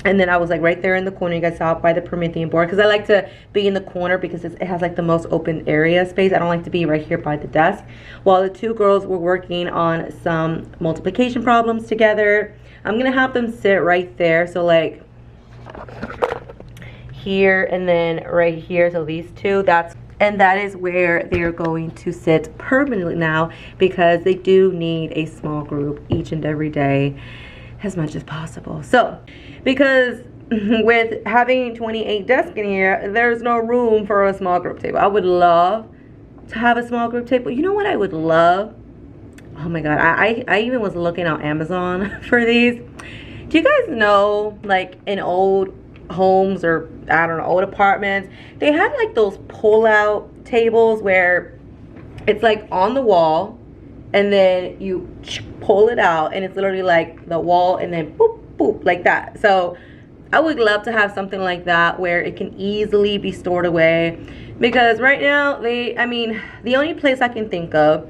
Speaker 1: And then I was like right there in the corner. You guys saw by the Promethean board. Because I like to be in the corner because it has like the most open area space. I don't like to be right here by the desk. While the 2 girls were working on some multiplication problems together. I'm going to have them sit right there. So like here and then right here. So these 2, that is where they're going to sit permanently now, because they do need a small group each and every day as much as possible. So because with having 28 desks in here, there's no room for a small group table. I would love to have a small group table. You know what I would love? Oh my god, I even was looking on Amazon for these. Do you guys know, like in old homes, or I don't know, old apartments, they had like those pull-out tables where it's like on the wall and then you pull it out and it's literally like the wall and then boop boop like that. So I would love to have something like that where it can easily be stored away, because right now the only place I can think of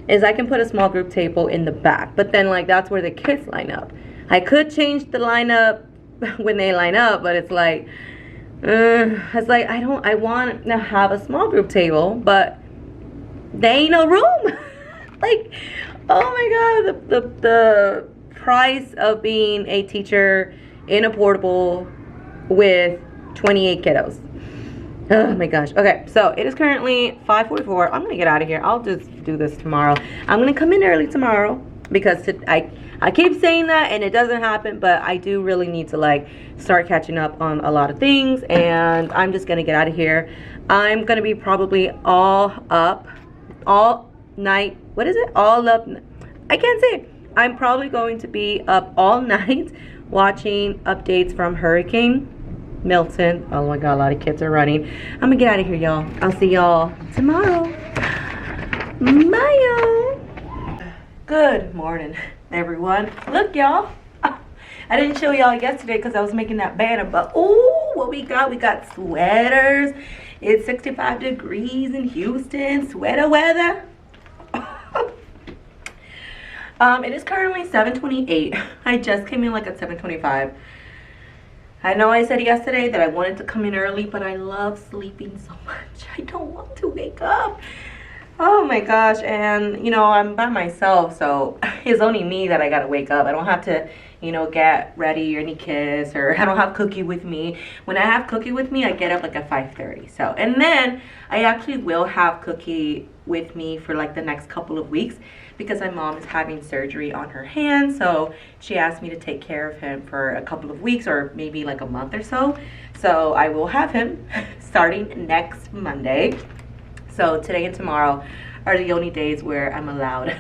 Speaker 1: is I can put a small group table in the back, but then like that's where the kids line up. I could change the lineup when they line up, but it's like I want to have a small group table, but there ain't no room. Like, oh my god, the price of being a teacher in a portable with 28 kiddos. Oh my gosh. Okay, so it is currently 5:44. I'm gonna get out of here. I'll just do this tomorrow. I'm gonna come in early tomorrow, because I keep saying that and it doesn't happen, but I do really need to like start catching up on a lot of things, and I'm just gonna get out of here. I'm gonna be probably all up all night. What is it? All up. I can't say it. I'm probably going to be up all night watching updates from Hurricane Milton. Oh my god, a lot of kids are running. I'm gonna get out of here, y'all. I'll see y'all tomorrow. Bye, y'all. Good morning, everyone. Look, y'all, I didn't show y'all yesterday because I was making that banner, but oh, what we got sweaters. It's 65 degrees in Houston, sweater weather. It is currently 7:28. I just came in like at 7:25. I know I said yesterday that I wanted to come in early, but I love sleeping so much. I don't want to wake up. Oh my gosh. And you know, I'm by myself, so it's only me that I gotta wake up. I don't have to, you know, get ready or any kids, or I don't have Cookie with me. When I have Cookie with me, I get up like at 5:30. So, and then I actually will have Cookie with me for like the next couple of weeks because my mom is having surgery on her hand. So she asked me to take care of him for a couple of weeks or maybe like a month or so. So I will have him starting next Monday. So today and tomorrow are the only days where I'm allowed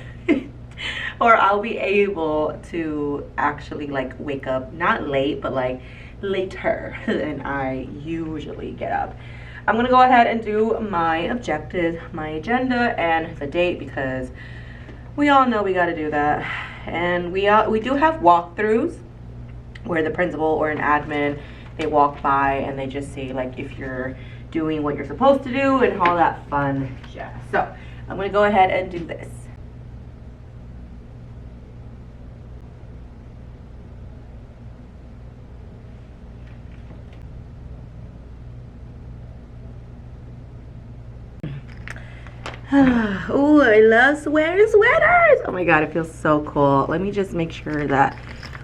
Speaker 1: or I'll be able to actually like wake up, not late, but like later than I usually get up. I'm gonna go ahead and do my objectives, my agenda, and the date because we all know we gotta do that. And we do have walkthroughs where the principal or an admin, they walk by and they just see like if you're doing what you're supposed to do and all that fun jazz. So I'm gonna go ahead and do this. Oh, I love wearing sweaters. Oh my god, it feels so cool. Let me just make sure that,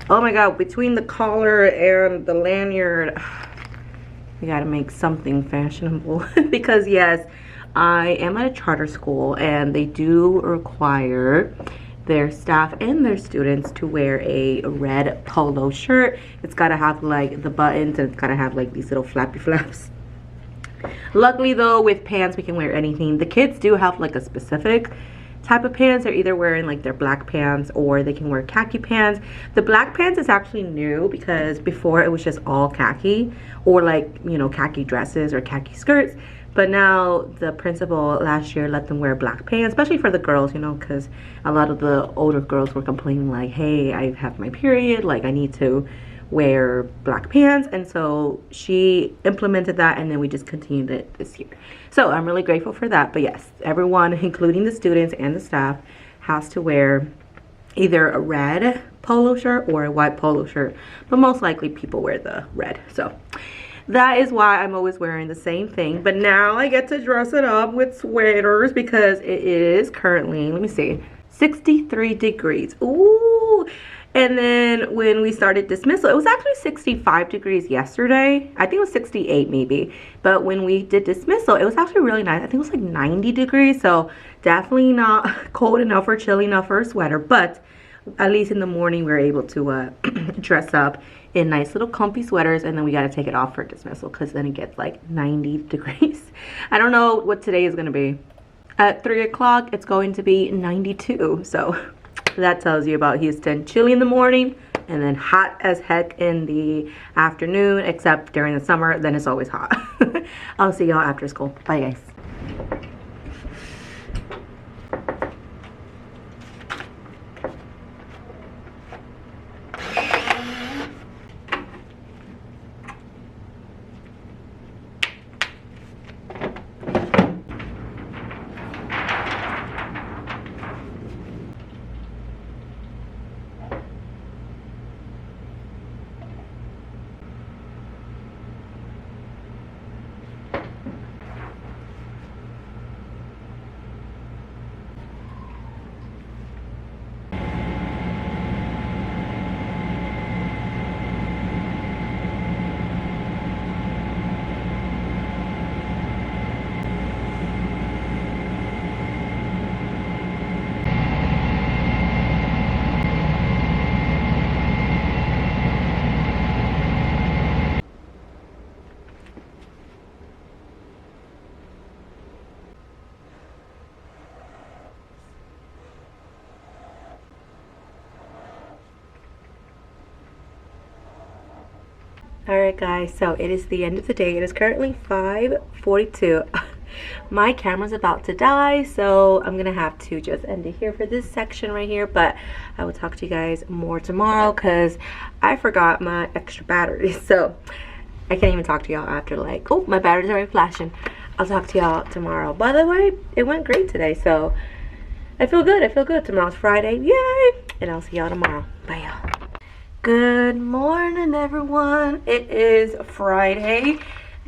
Speaker 1: oh my god, between the collar and the lanyard, we gotta make something fashionable because yes, I am at a charter school and they do require their staff and their students to wear a red polo shirt. It's gotta have like the buttons and it's gotta have like these little flappy flaps. Luckily though, with pants we can wear anything. The kids do have like a specific type of pants. They're either wearing like their black pants or they can wear khaki pants. The black pants is actually new because before it was just all khaki or like, you know, khaki dresses or khaki skirts. But now the principal last year let them wear black pants, especially for the girls, you know, because a lot of the older girls were complaining like, hey, I have my period, like I need to wear black pants. And so she implemented that and then we just continued it this year. So I'm really grateful for that. But yes, everyone, including the students and the staff, has to wear either a red polo shirt or a white polo shirt, but most likely people wear the red. So that is why I'm always wearing the same thing. But now I get to dress it up with sweaters because it is currently, let me see, 63 degrees. Ooh. And then when we started dismissal, it was actually 65 degrees yesterday. I think it was 68 maybe. But when we did dismissal, it was actually really nice. I think it was like 90 degrees. So definitely not cold enough or chilly enough for a sweater. But at least in the morning, we were able to dress up in nice little comfy sweaters. And then we got to take it off for dismissal because then it gets like 90 degrees. I don't know what today is going to be. At 3 o'clock, it's going to be 92. So that tells you about Houston. Chilly in the morning and then hot as heck in the afternoon, except during the summer, then it's always hot. I'll see y'all after school. Bye guys. Alright guys, so it is the end of the day. It is currently 5:42. My camera's about to die, so I'm gonna have to just end it here for this section right here, but I will talk to you guys more tomorrow because I forgot my extra batteries. So I can't even talk to y'all after like, oh, my batteries are already flashing. I'll talk to y'all tomorrow. By the way, it went great today, so I feel good. I feel good. Tomorrow's Friday. Yay! And I'll see y'all tomorrow. Bye, y'all. Good morning, everyone. It is Friday.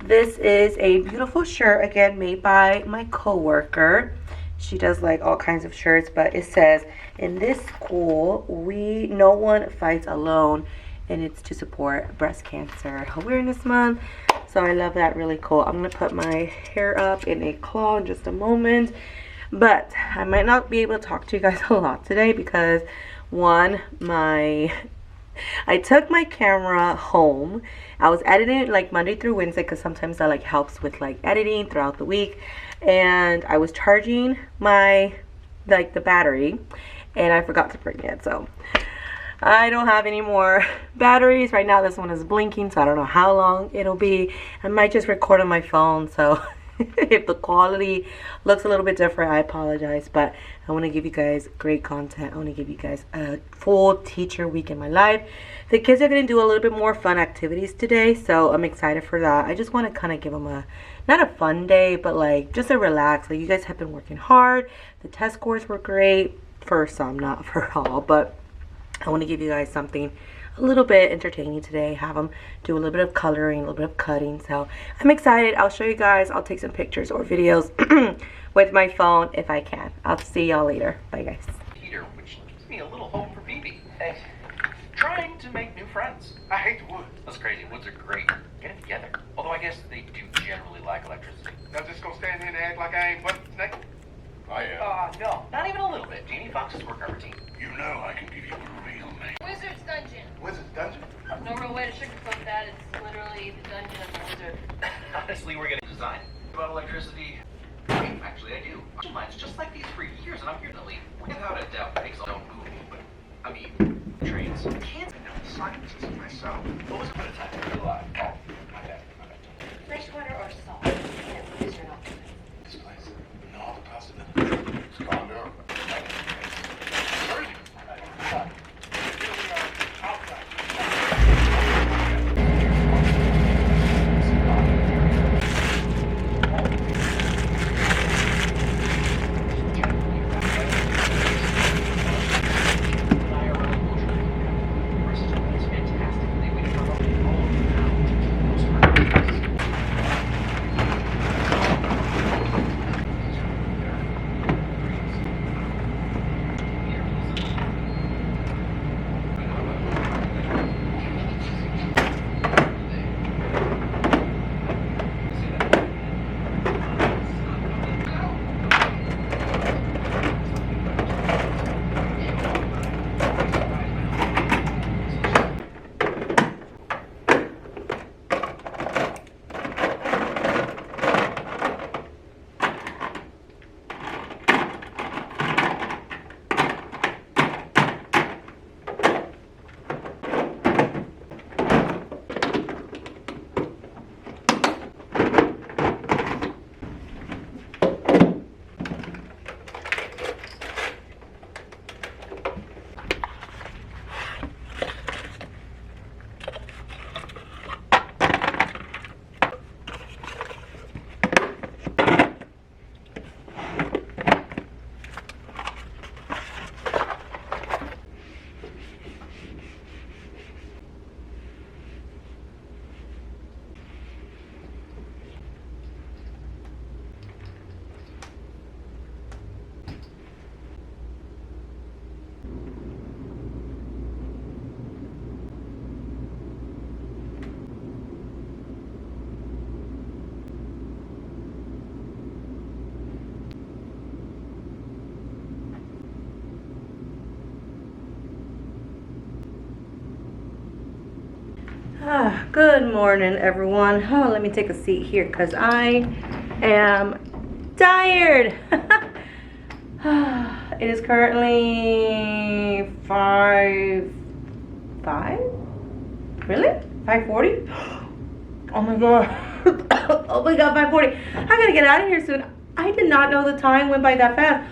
Speaker 1: This is a beautiful shirt, again, made by my coworker. She does like all kinds of shirts, but it says, in this school, no one fights alone, and it's to support breast cancer awareness month. So I love that. Really cool. I'm gonna put my hair up in a claw in just a moment, but I might not be able to talk to you guys a lot today because one, I took my camera home. I was editing it like Monday through Wednesday because sometimes that like helps with like editing throughout the week, and I was charging my the battery and I forgot to bring it, so I don't have any more batteries right now. This one is blinking, so I don't know how long it'll be. I might just record on my phone, so if the quality looks a little bit different, I apologize, but I want to give you guys great content. I want to give you guys a full teacher week in my life. The kids are going to do a little bit more fun activities today, so I'm excited for that. I just want to kind of give them not a fun day, but like just a relax. Like, you guys have been working hard. The test scores were great for some, not for all, but I want to give you guys something a little bit entertaining today. Have them do a little bit of coloring, a little bit of cutting. So I'm excited. I'll show you guys. I'll take some pictures or videos with my phone if I can. I'll see y'all later. Bye, guys.
Speaker 4: Peter, which gives me a little hope for Phoebe. Hey, trying to make new friends. I hate the woods. That's crazy. Woods are great. Get it together. Although I guess they do generally lack electricity.
Speaker 5: Now just gonna stand here and act like I ain't butt naked? I am.
Speaker 4: No, not even a little bit. Jamie Foxx's work our routine.
Speaker 5: You know I can give you a real name.
Speaker 3: Wizard's Dungeon.
Speaker 5: Wizard's Dungeon?
Speaker 3: No real way to sugarcoat that. It's literally the dungeon of the wizard.
Speaker 4: Honestly, we're getting design about electricity. Actually, I do. Mine's just like these for years, and I'm here to leave. Without a doubt, makes don't move. But I mean, trains. I can't know the sciences myself. What was it for the time to realize? Oh, my bad.
Speaker 3: Fresh water or salt? And wizard on
Speaker 5: This place, and all the possibilities. It's calm down.
Speaker 1: Good morning, everyone. Oh, let me take a seat here because I am tired. It is currently 5 really 5:40. Oh my god. Oh my god, 5:40. I gotta get out of here soon. I did not know the time went by that fast.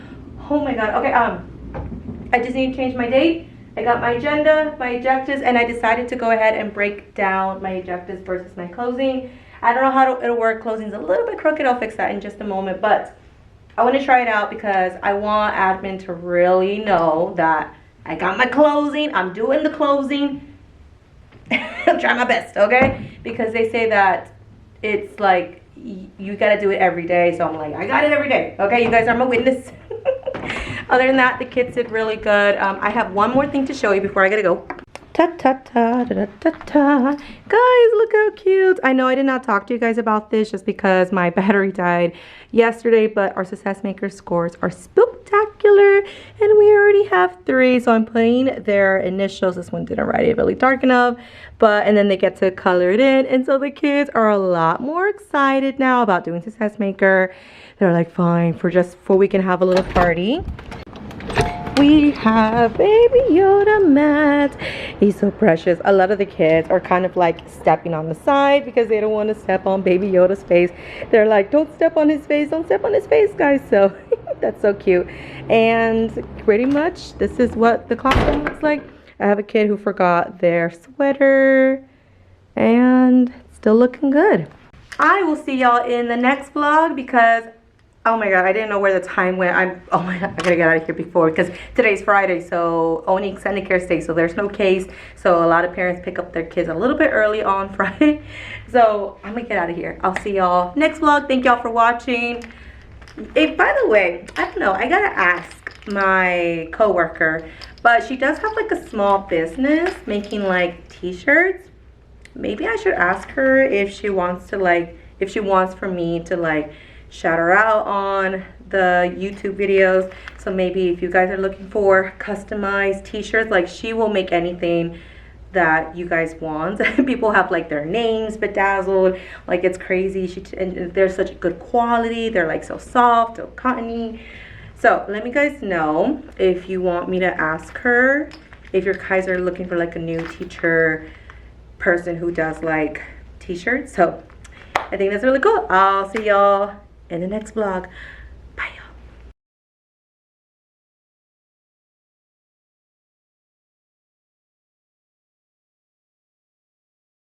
Speaker 1: Oh my god. Okay, I just need to change my date. I got my agenda, my objectives, and I decided to go ahead and break down my objectives versus my closing. I don't know how it'll work. Closing's a little bit crooked. I'll fix that in just a moment, but I want to try it out because I want admin to really know that I got my closing. I'm doing the closing. I'm trying my best, okay? Because they say that it's like you gotta do it every day. So I'm like, I got it every day. Okay, you guys are my witness. Other than that, the kids did really good. I have one more thing to show you before I gotta go. Ta ta ta da da ta ta. Guys, look how cute. I know I did not talk to you guys about this just because my battery died yesterday, but our success maker scores are spectacular and we already have 3. So I'm putting their initials. This one didn't write it really dark enough, and then they get to color it in. And so the kids are a lot more excited now about doing success maker. They're like, fine, for we can have a little party. We have Baby Yoda Matt. He's so precious. A lot of the kids are kind of like stepping on the side because they don't want to step on Baby Yoda's face. They're like, don't step on his face, don't step on his face, guys. So that's so cute. And pretty much this is what the classroom looks like. I have a kid who forgot their sweater and still looking good. I will see y'all in the next vlog because oh my god, I didn't know where the time went. Oh my god, I gotta get out of here before because today's Friday, so only extended care stays, so there's no case. So a lot of parents pick up their kids a little bit early on Friday. So I'm gonna get out of here. I'll see y'all next vlog. Thank y'all for watching. By the way, I don't know, I gotta ask my coworker, but she does have like a small business making like t-shirts. Maybe I should ask her if she wants to if she wants for me to shout her out on the YouTube videos. So maybe if you guys are looking for customized t-shirts, she will make anything that you guys want. People have their names bedazzled, it's crazy. And they're such good quality. They're so soft, so cottony. So let me guys know if you want me to ask her if you guys are looking for a new teacher person who does t-shirts. So I think that's really cool. I'll see y'all in the next vlog.